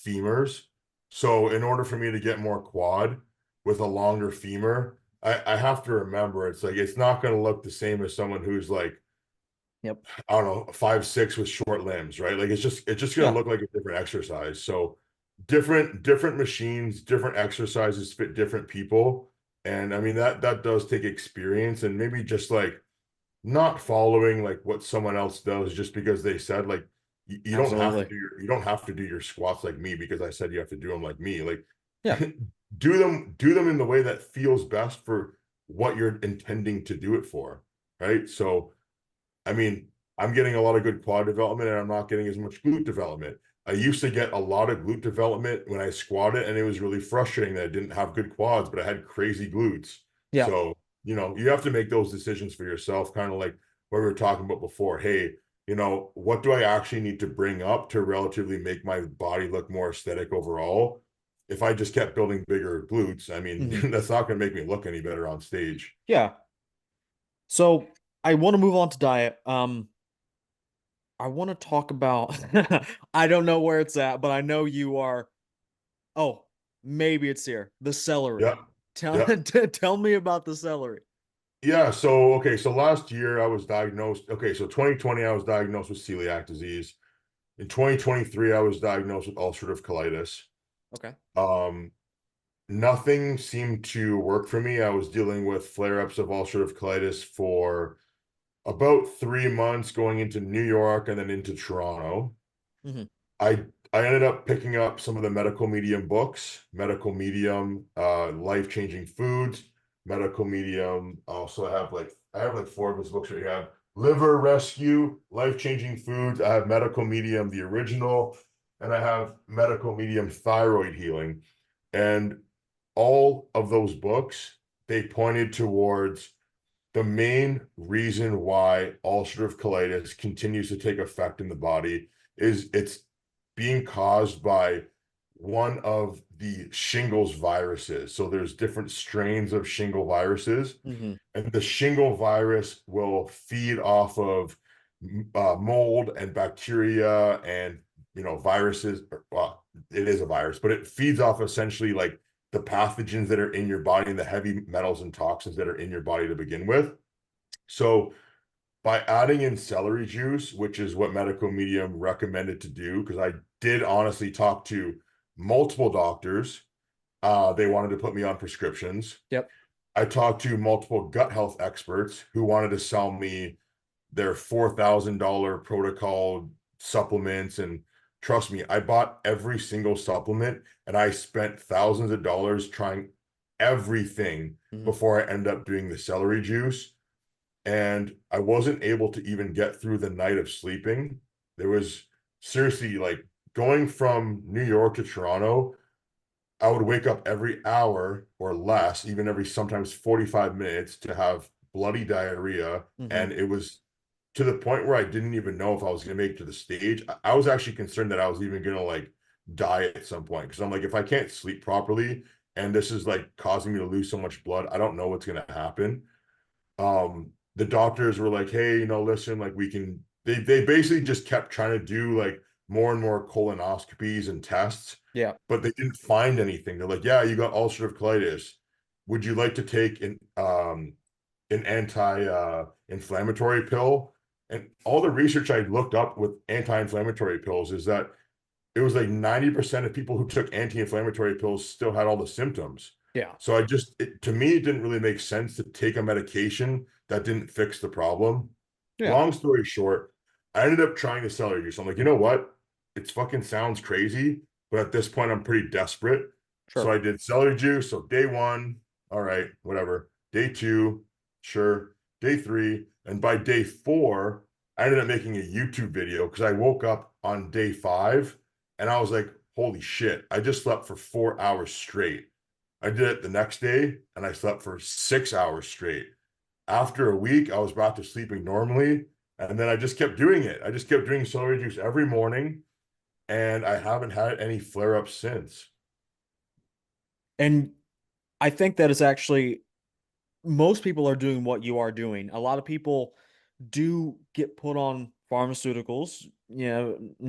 femurs. So in order for me to get more quad with a longer femur, I have to remember, it's like it's not going to look the same as someone who's like, Yep. I don't know, 5'6" with short limbs, right? Like it's just going to Yeah. look like a different exercise. So different machines, different exercises fit different people. And I mean that does take experience, and maybe just like not following like what someone else does just because they said like you don't have to Absolutely. do you don't have to do your squats like me because I said you have to do them like me. Like Yeah. do them in the way that feels best for what you're intending to do it for, right? So I mean, I'm getting a lot of good quad development and I'm not getting as much glute development. I used to get a lot of glute development when I squatted, and it was really frustrating that I didn't have good quads, but I had crazy glutes. Yeah. So, you have to make those decisions for yourself, kind of like what we were talking about before. Hey, what do I actually need to bring up to relatively make my body look more aesthetic overall? If I just kept building bigger glutes, I mean, Hmm. that's not going to make me look any better on stage. Yeah. So I want to move on to diet. I want to talk about I don't know where it's at, but I know you are. Oh, maybe it's here. The celery. Yeah. Tell Yeah. tell me about the celery. Yeah, so okay, so last year I was diagnosed. Okay, so 2020 I was diagnosed with celiac disease. In 2023 I was diagnosed with ulcerative colitis. Okay. Um, Nothing seemed to work for me. I was dealing with flare-ups of ulcerative colitis for about 3 months, going into New York and then into Toronto. Hmm. I I ended up picking up some of the medical medium books, medical medium, life-changing foods, medical medium. I also have like I have like four of his books right here. Liver Rescue, Life Changing Foods. I have Medical Medium, the original, and I have Medical Medium Thyroid Healing. And all of those books, they pointed towards the main reason why ulcerative colitis continues to take effect in the body is it's being caused by one of the shingles viruses. So there's different strains of shingle viruses, Hmm. and the shingle virus will feed off of mold and bacteria and viruses. Well, it is a virus, but it feeds off essentially like the pathogens that are in your body and the heavy metals and toxins that are in your body to begin with. So by adding in celery juice, which is what Medical Medium recommended to do, because I did honestly talk to multiple doctors. They wanted to put me on prescriptions. Yep. I talked to multiple gut health experts who wanted to sell me their $4,000 protocol supplements. And trust me, I bought every single supplement and I spent thousands of dollars trying everything Hmm. before I end up doing the celery juice. And I wasn't able to even get through the night of sleeping. There was seriously like going from New York to Toronto, I would wake up every hour or less, even every sometimes 45 minutes to have bloody diarrhea. Hmm. And it was to the point where I didn't even know if I was going to make it to the stage. I was actually concerned that I was even going to like die at some point because I'm like, if I can't sleep properly and this is like causing me to lose so much blood, I don't know what's going to happen. The doctors were like, hey, listen, like they basically just kept trying to do like more and more colonoscopies and tests, Yeah. but they didn't find anything. They're like, yeah, you got ulcerative colitis. Would you like to take an anti-inflammatory pill? And all the research I looked up with anti-inflammatory pills is that it was like 90% of people who took anti-inflammatory pills still had all the symptoms. Yeah. So to me, it didn't really make sense to take a medication that didn't fix the problem. Yeah. Long story short, I ended up trying the celery juice. I'm like, you know what? It fucking sounds crazy, but at this point, I'm pretty desperate. So Sure. I did celery juice. So day one, all right, whatever. Day two, sure. Day three. And by day four, I ended up making a YouTube video because I woke up on day five and I was like, holy shit, I just slept for 4 hours straight. I did it the next day and I slept for 6 hours straight. After a week, I was back to sleeping normally. And then I just kept doing it. I just kept doing celery juice every morning. And I haven't had any flare ups since. And I think that is actually most people are doing what you are doing. A lot of people do get put on pharmaceuticals,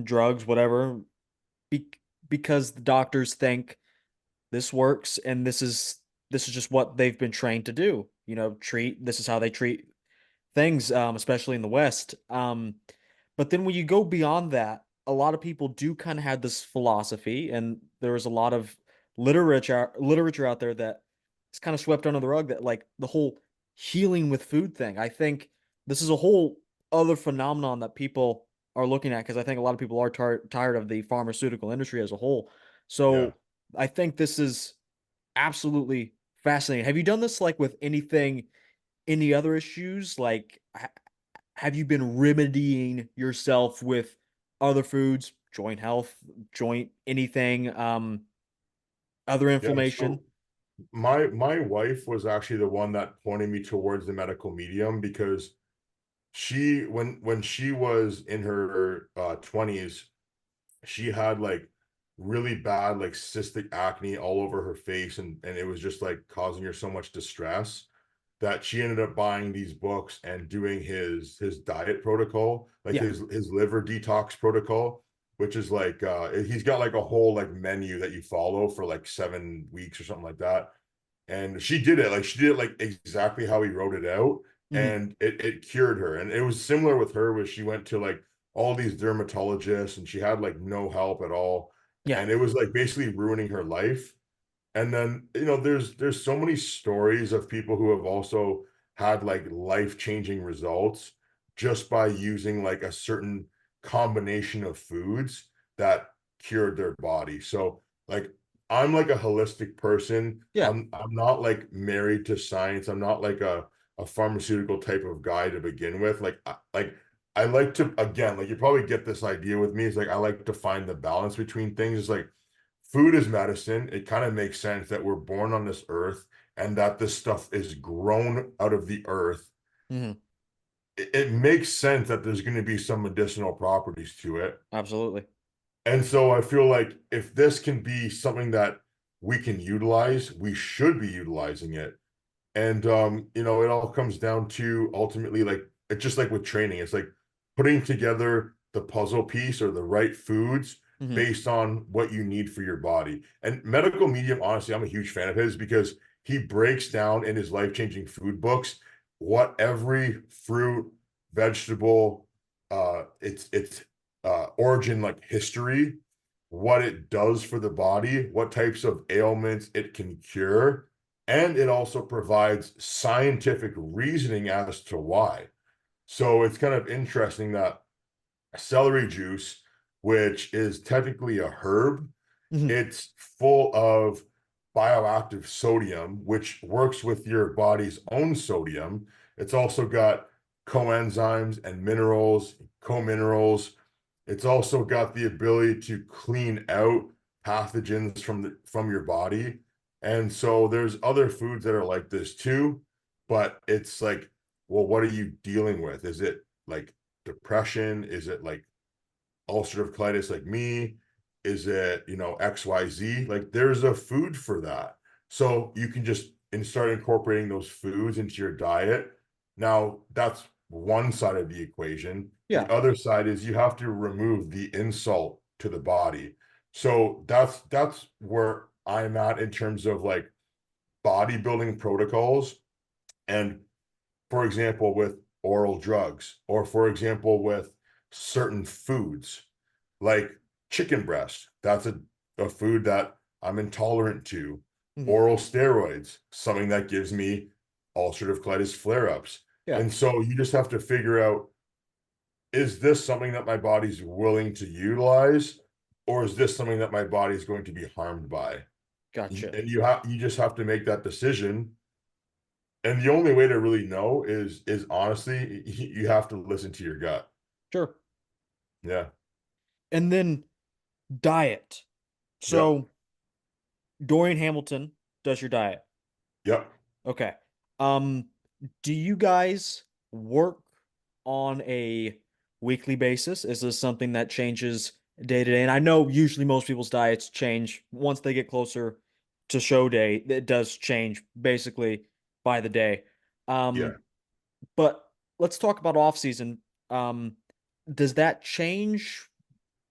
drugs, whatever, be because the doctors think this works and this is just what they've been trained to do. Treat this is how they treat things, especially in the West. But then when you go beyond that, a lot of people do kind of have this philosophy, and there is a lot of literature out there that is kind of swept under the rug that like the whole healing with food thing. I think this is a whole other phenomenon that people are looking at because I think a lot of people are tired of the pharmaceutical industry as a whole. Yeah. So I think this is absolutely fascinating. Have you done this like with any other issues? Like, have you been remedying yourself with other foods, joint health, joint anything, other Yeah. inflammation? So my wife was actually the one that pointed me towards the medical medium because when she was in her 20s, she had like really bad like cystic acne all over her face, and it was just like causing her so much distress that she ended up buying these books and doing his diet protocol, like Yeah. his liver detox protocol, which is like he's got like a whole like menu that you follow for like 7 weeks or something like that. And she did it like exactly how he wrote it out, Hmm. and it cured her. And it was similar with her where she went to like all these dermatologists and she had like no help at all, Yeah. and it was like basically ruining her life. And then there's so many stories of people who have also had like life-changing results just by using like a certain combination of foods that cured their body. So like I'm like a holistic person. Yeah. I'm not like married to science. I'm not like a a pharmaceutical type of guy to begin with. Like I like to, again, like you probably get this idea with me. It's like I like to find the balance between things. It's like food is medicine. It kind of makes sense that we're born on this earth and that this stuff is grown out of the earth. Hmm. It makes sense that there's going to be some medicinal properties to it. Absolutely. And so I feel like if this can be something that we can utilize, we should be utilizing it. And you know, it all comes down to ultimately like it's just like with training, it's like putting together the puzzle piece or the right foods Hmm. based on what you need for your body. And Medical Medium, honestly, I'm a huge fan of his because he breaks down in his life-changing food books what every fruit, vegetable, its origin, like history, what it does for the body, what types of ailments it can cure, and it also provides scientific reasoning as to why. So it's kind of interesting that celery juice, which is technically a herb, Hmm. it's full of bioactive sodium, which works with your body's own sodium. It's also got coenzymes and minerals, co-minerals. It's also got the ability to clean out pathogens from your body. And so there's other foods that are like this too, but it's like, well, what are you dealing with? Is it like depression? Is it like ulcerative colitis like me? Is it, you know, XYZ? Like there's a food for that. So you can just start incorporating those foods into your diet. Now, that's one side of the equation. The Yeah. other side is you have to remove the insult to the body. So that's where I'm at in terms of like bodybuilding protocols. And for example, with oral drugs, or for example, with certain foods like chicken breast. That's a food that I'm intolerant to. Hmm. Oral steroids, something that gives me ulcerative colitis flare ups. Yeah. And so you just have to figure out, is this something that my body's willing to utilize? Or is this something that my body is going to be harmed by? Gotcha. And you just have to make that decision. And the only way to really know is honestly, you have to listen to your gut. Sure. Yeah. And then diet. Yep. So Dorian Hamilton does your diet. Yep. Okay. Um, do you guys work on a weekly basis? Is this something that changes day to day? And I know usually most people's diets change once they get closer to show day. It does change basically by the day. Yeah. But let's talk about off season. Um, does that change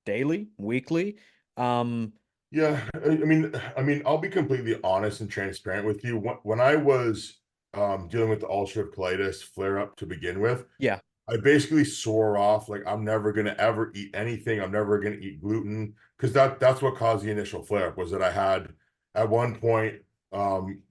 daily, weekly? Um, Yeah, I mean, I'll be completely honest and transparent with you. When I was dealing with the ulcerative colitis flare up to begin with, yeah, I basically swore off like I'm never gonna ever eat anything. I'm never gonna eat gluten because that's what caused the initial flare up was that I had at one point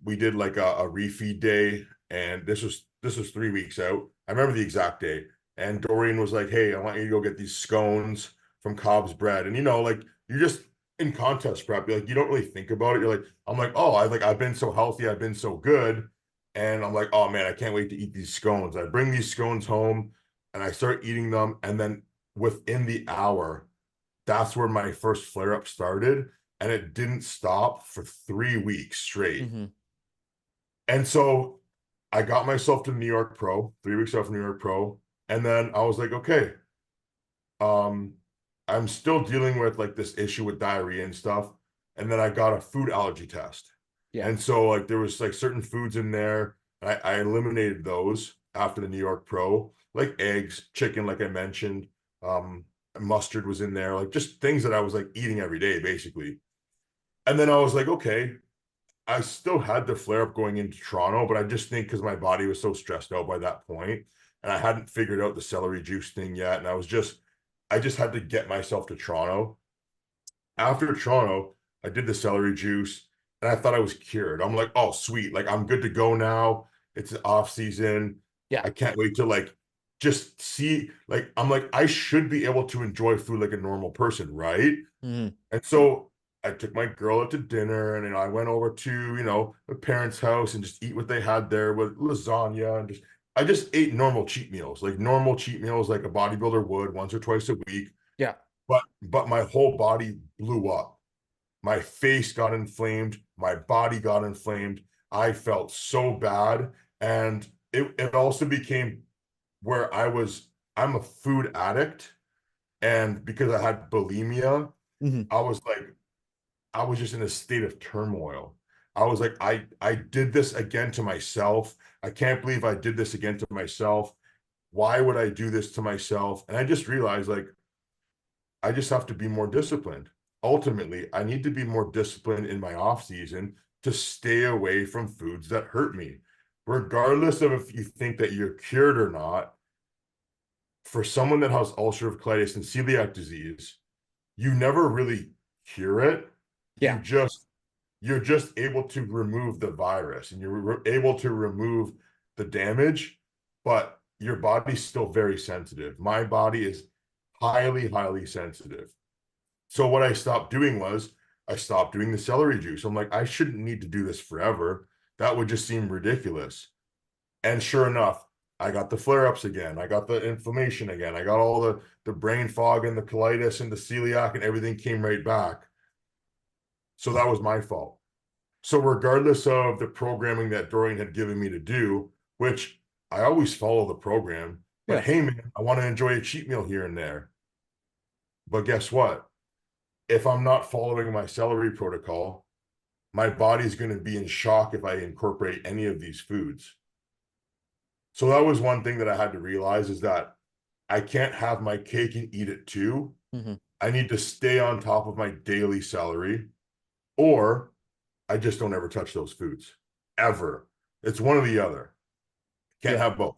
we did like a refeed day and this was 3 weeks out. I remember the exact day. And Dorian was like, "Hey, I want you to go get these scones from Cobb's Bread." And you know, like you're just in contest prep, you're like you don't really think about it. You're like, I'm like, oh, I've been so healthy, I've been so good. And I'm like, oh man, I can't wait to eat these scones. I bring these scones home and I start eating them. And then within the hour, that's where my first flare up started. And it didn't stop for 3 weeks straight. hmm, And so I got myself to New York Pro, 3 weeks out from New York Pro. And then I was like, okay, um, I'm still dealing with like this issue with diarrhea and stuff. And then I got a food allergy test. yeah, And so like there was like certain foods in there. I eliminated those after the New York Pro, like eggs, chicken, like I mentioned. Um, Mustard was in there, like just things that I was like eating every day, basically. And then I was like, okay, I still had the flare up going into Toronto, but I just think because my body was so stressed out by that point, and I hadn't figured out the celery juice thing yet, and I just had to get myself to Toronto. After Toronto, I did the celery juice, and I thought I was cured. I'm like, oh sweet, like I'm good to go now. It's the off season. yeah. I can't wait to like just see. Like I'm like I should be able to enjoy food like a normal person, right? Hmm. And so I took my girl out to dinner, and I went over to, the parents' house and just eat what they had there with lasagna, and I just ate normal cheat meals, like normal cheat meals like a bodybuilder would once or twice a week. Yeah. But my whole body blew up. My face got inflamed, my body got inflamed. I felt so bad. And it also became where I'm a food addict. And because I had bulimia, Hmm. I was like, I was just in a state of turmoil. I was like, I did this again to myself. I can't believe I did this again to myself. Why would I do this to myself? And I just realized, like, I just have to be more disciplined. Ultimately, I need to be more disciplined in my off season to stay away from foods that hurt me. Regardless of if you think that you're cured or not, for someone that has ulcerative colitis and celiac disease, you never really cure it. Yeah. You're just able to remove the virus, and you're able to remove the damage, but your body's still very sensitive. My body is highly, highly sensitive. So what I stopped doing was I stopped doing the celery juice. I'm like, I shouldn't need to do this forever. That would just seem ridiculous. And sure enough, I got the flare-ups again. I got the inflammation again. I got all the brain fog and the colitis and the celiac, and everything came right back. So that was my fault. So regardless of the programming that Dorian had given me to do, which I always follow the program, but Yeah. hey man, I want to enjoy a cheat meal here and there. But guess what? If I'm not following my celery protocol, my body's going to be in shock if I incorporate any of these foods. So that was one thing that I had to realize, is that I can't have my cake and eat it too. Hmm. I need to stay on top of my daily celery, or I just don't ever touch those foods ever. It's one or the other. Can't Yeah. have both.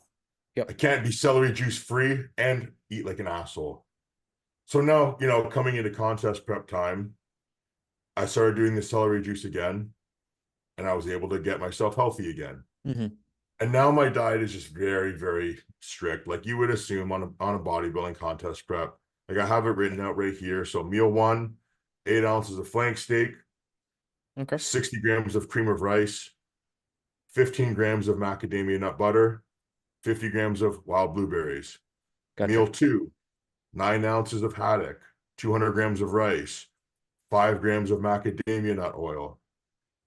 I Yep. can't be celery juice free and eat like an asshole. So now, coming into contest prep time, I started doing the celery juice again, and I was able to get myself healthy again. Hmm. And now my diet is just very, very strict, like you would assume on a bodybuilding contest prep. Like I have it written out right here. So meal one, 8 ounces of flank steak, Okay. 60 grams of cream of rice, 15 grams of macadamia nut butter, 50 grams of wild blueberries. Gotcha. Meal two, 9 ounces of haddock, 200 grams of rice, 5 grams of macadamia nut oil,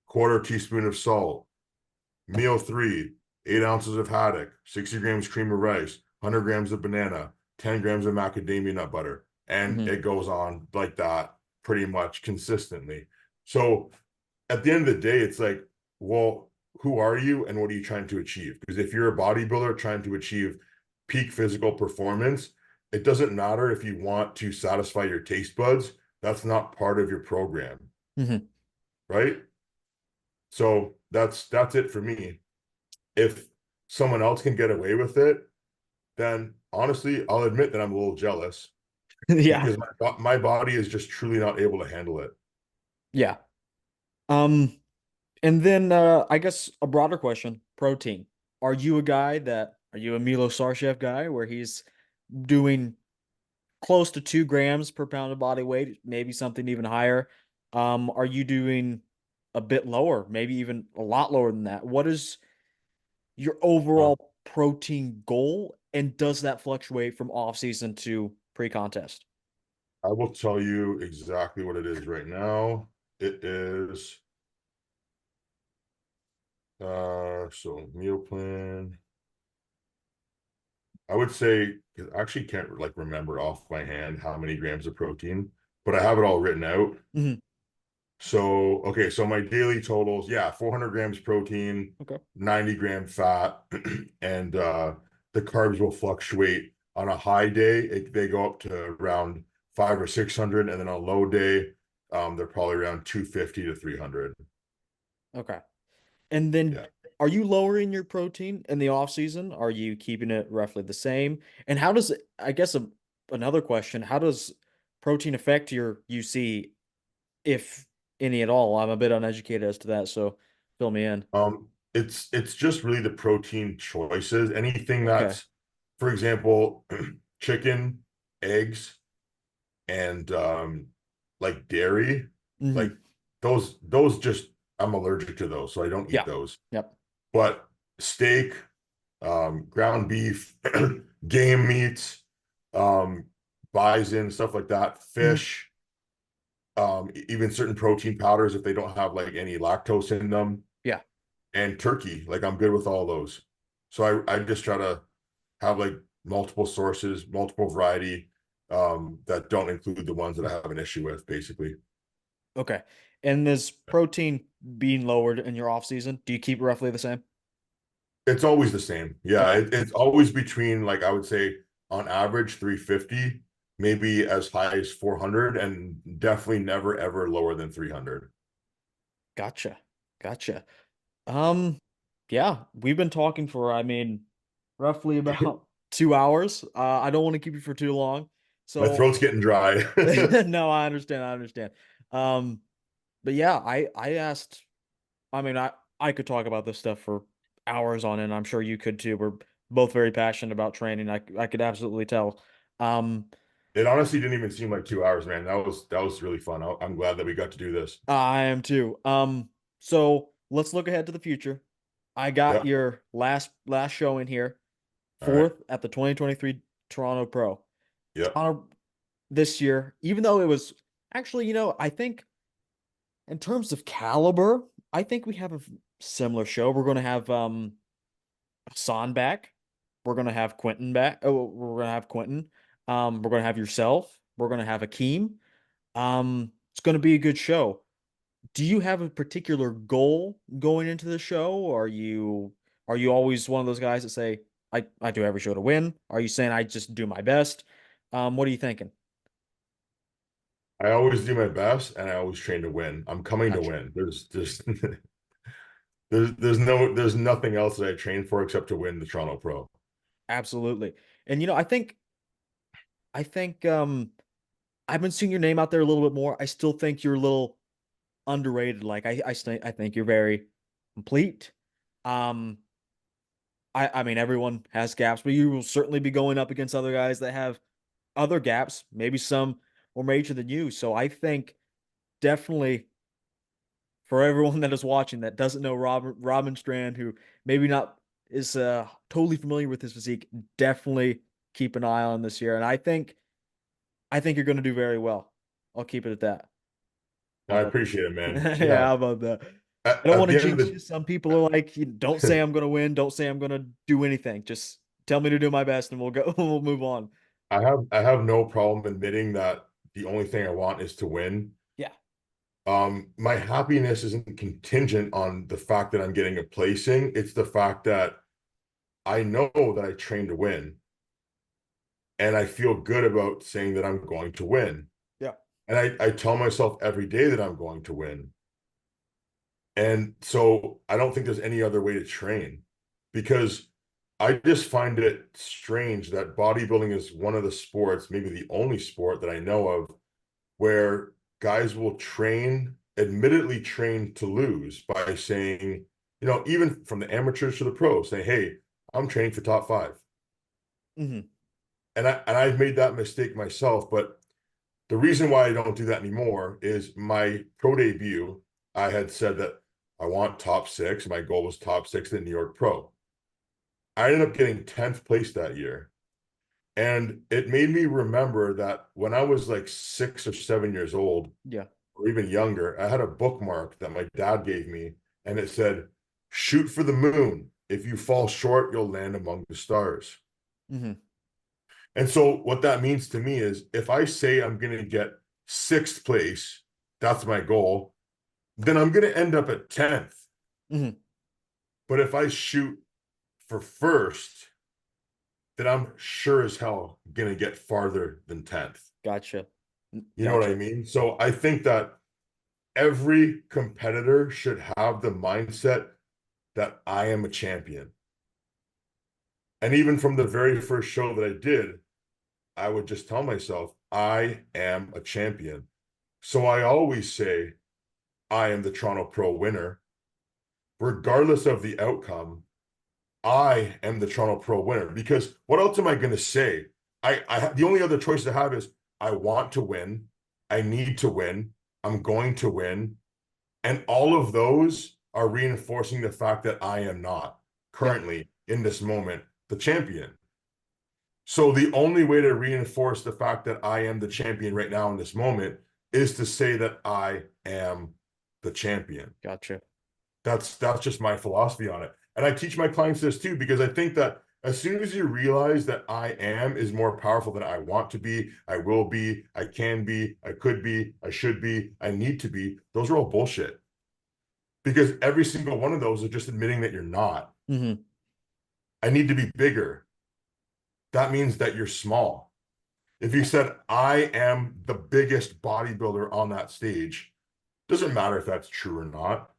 quarter teaspoon of salt. Meal three, 8 ounces of haddock, 60 grams cream of rice, 100 grams of banana, 10 grams of macadamia nut butter. And Hmm. it goes on like that pretty much consistently. So at the end of the day, it's like, well, who are you and what are you trying to achieve? Because if you're a bodybuilder trying to achieve peak physical performance, it doesn't matter if you want to satisfy your taste buds. That's not part of your program, Hmm. right? So that's it for me. If someone else can get away with it, then honestly, I'll admit that I'm a little jealous, Yeah. because my body is just truly not able to handle it. Yeah. Um, and then I guess a broader question, protein. Are you a Milo Sarchev guy where he's doing close to 2 grams per pound of body weight, maybe something even higher? Are you doing a bit lower, maybe even a lot lower than that? What is your Um, overall protein goal, and does that fluctuate from off season to pre-contest? I will tell you exactly what it is right now. It is so meal plan. I would say, 'cause I actually can't like remember off my hand how many grams of protein, but I have it all written out. Hmm. So, okay, so my daily totals, yeah, 400 grams protein, Okay. 90-gram fat, and the carbs will fluctuate. On a high day, they go up to around 500 or 600, and then on a low day, they're probably around 250 to 300. Okay. And then Yeah. are you lowering your protein in the off season? Are you keeping it roughly the same? And how does it, I guess another question, how does protein affect your UC, if any at all? I'm a bit uneducated as to that, so fill me in. It's just really the protein choices. Anything Okay. that's, for example, chicken, eggs, and like dairy. Like Hmm. those just I'm allergic to those, so I don't eat Yeah. those. Yep. But steak, ground beef, game meats, um, bison, stuff like that, Hmm. fish, even certain protein powders if they don't have like any lactose in them, Yeah. and turkey. Like I'm good with all those. So I just try to have like multiple sources, multiple variety, that don't include the ones that I have an issue with, basically. Okay. And this protein being lowered in your off season, do you keep it roughly the same? It's always the same. Yeah, Okay. it's always between like I would say on average 350, maybe as high as 400, and definitely never ever lower than 300. Gotcha. Gotcha. Um, yeah, we've been talking for, I mean, roughly about 2 hours. I don't want to keep you for too long. My So, throat's getting dry. no, I understand. I understand. Um, but yeah, I asked, I mean, I could talk about this stuff for hours on end. I'm sure you could too. We're both very passionate about training. I could absolutely tell. Um, It honestly didn't even seem like 2 hours, man. That was really fun. I'm glad that we got to do this. I am too. So let's look ahead to the future. I got Yep. your last show in here, All right. fourth at the 2023 Toronto Pro. Yep. Toronto this year, even though it was actually, I think in terms of caliber, I think we have a similar show. We're going to have Hassan back. We're going to have Quentin back. Oh, we're going to have Quentin. We're going to have yourself. We're going to have Akeem. It's going to be a good show. Do you have a particular goal going into the show? Or are you always one of those guys that say, I do every show to win? Are you saying I just do my best? What are you thinking? I always do my best and I always train to win. I'm coming to Gotcha. win. There's nothing else that I train for except to win the Toronto Pro. Absolutely. And I think I've been seeing your name out there a little bit more. I still think you're a little underrated. Like I think you're very complete. Um I mean everyone has gaps, but you will certainly be going up against other guys that have other gaps, maybe some more major than you. So I think definitely for everyone that is watching that doesn't know Robin Strand, who maybe not is totally familiar with his physique, definitely keep an eye on this year. And I think you're going to do very well. I'll keep it at that. How I about that? appreciate it, man. Yeah, Yeah. how about that? I don't At want to the end of jinx you. Some people are like, don't say I'm going to win. Don't say I'm going to do anything. Just tell me to do my best and we'll go, we'll move on. I have no problem admitting that the only thing I want is to win. Yeah. My happiness isn't contingent on the fact that I'm getting a placing. It's the fact that I know that I train to win and I feel good about saying that I'm going to win. Yeah. And I tell myself every day that I'm going to win. And so I don't think there's any other way to train because I just find it strange that bodybuilding is one of the sports, maybe the only sport that I know of, where guys will train, admittedly train to lose by saying, even from the amateurs to the pros, say, hey, I'm training for top five. Hmm. And I've made that mistake myself, but the reason why I don't do that anymore is my pro debut, I had said that I want top six. My goal was top six in New York Pro. I ended up getting 10th place that year. And it made me remember that when I was like 6 or 7 years old, Yeah. or even younger, I had a bookmark that my dad gave me, and it said, shoot for the moon. If you fall short, you'll land among the stars. Hmm. And so what that means to me is if I say I'm going to get sixth place, that's my goal, then I'm going to end up at 10th. Hmm. But if I shoot for first, then I'm sure as hell going to get farther than 10th. Gotcha. You know what I Gotcha. mean? So I think that every competitor should have the mindset that I am a champion. And even from the very first show that I did, I would just tell myself, I am a champion. So I always say, I am the Toronto Pro winner. Regardless of the outcome, I am the Toronto Pro winner. Because what else am I going to say? The only other choice I have is I want to win. I need to win. I'm going to win. And all of those are reinforcing the fact that I am not Yep. currently in this moment the champion. So the only way to reinforce the fact that I am the champion right now in this moment is to say that I am the champion. Gotcha. That's just my philosophy on it. And I teach my clients this too, because I think that as soon as you realize that I am is more powerful than I want to be, I will be, I can be, I could be, I should be, I need to be, those are all bullshit. Because every single one of those is just admitting that you're not. Hmm. I need to be bigger. That means that you're small. If you said, I am the biggest bodybuilder on that stage, doesn't matter if that's true or not.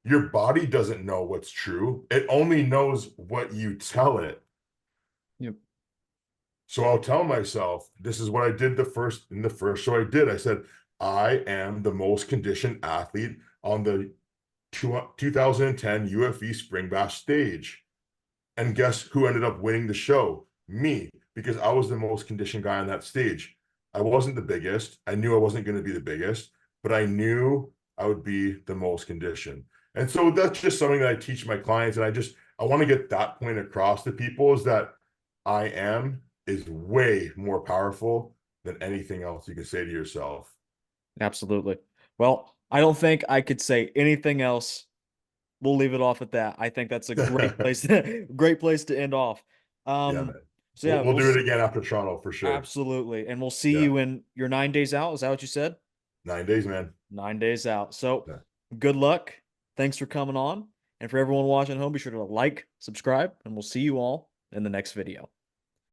Your body doesn't know what's true. It only knows what you tell it. Yep. So I'll tell myself, this is what I did in the first show I did. I said, I am the most conditioned athlete on the 2010 UFE Spring Bash stage. And guess who ended up winning the show? Me, because I was the most conditioned guy on that stage. I wasn't the biggest. I knew I wasn't going to be the biggest, but I knew I would be the most conditioned. And so that's just something that I teach my clients. And I want to get that point across to people, is that I am is way more powerful than anything else you can say to yourself. Absolutely. Well, I don't think I could say anything else. We'll leave it off at that. I think that's a great place great place to end off. Yeah, Um, man. so yeah, We'll do it again after Toronto for sure. absolutely. And we'll see Yeah. you in your 9 days out. Is that what you said? 9 days, man. 9 days out. So Yeah. good luck. Thanks for coming on. And for everyone watching at home, be sure to like, subscribe, and we'll see you all in the next video.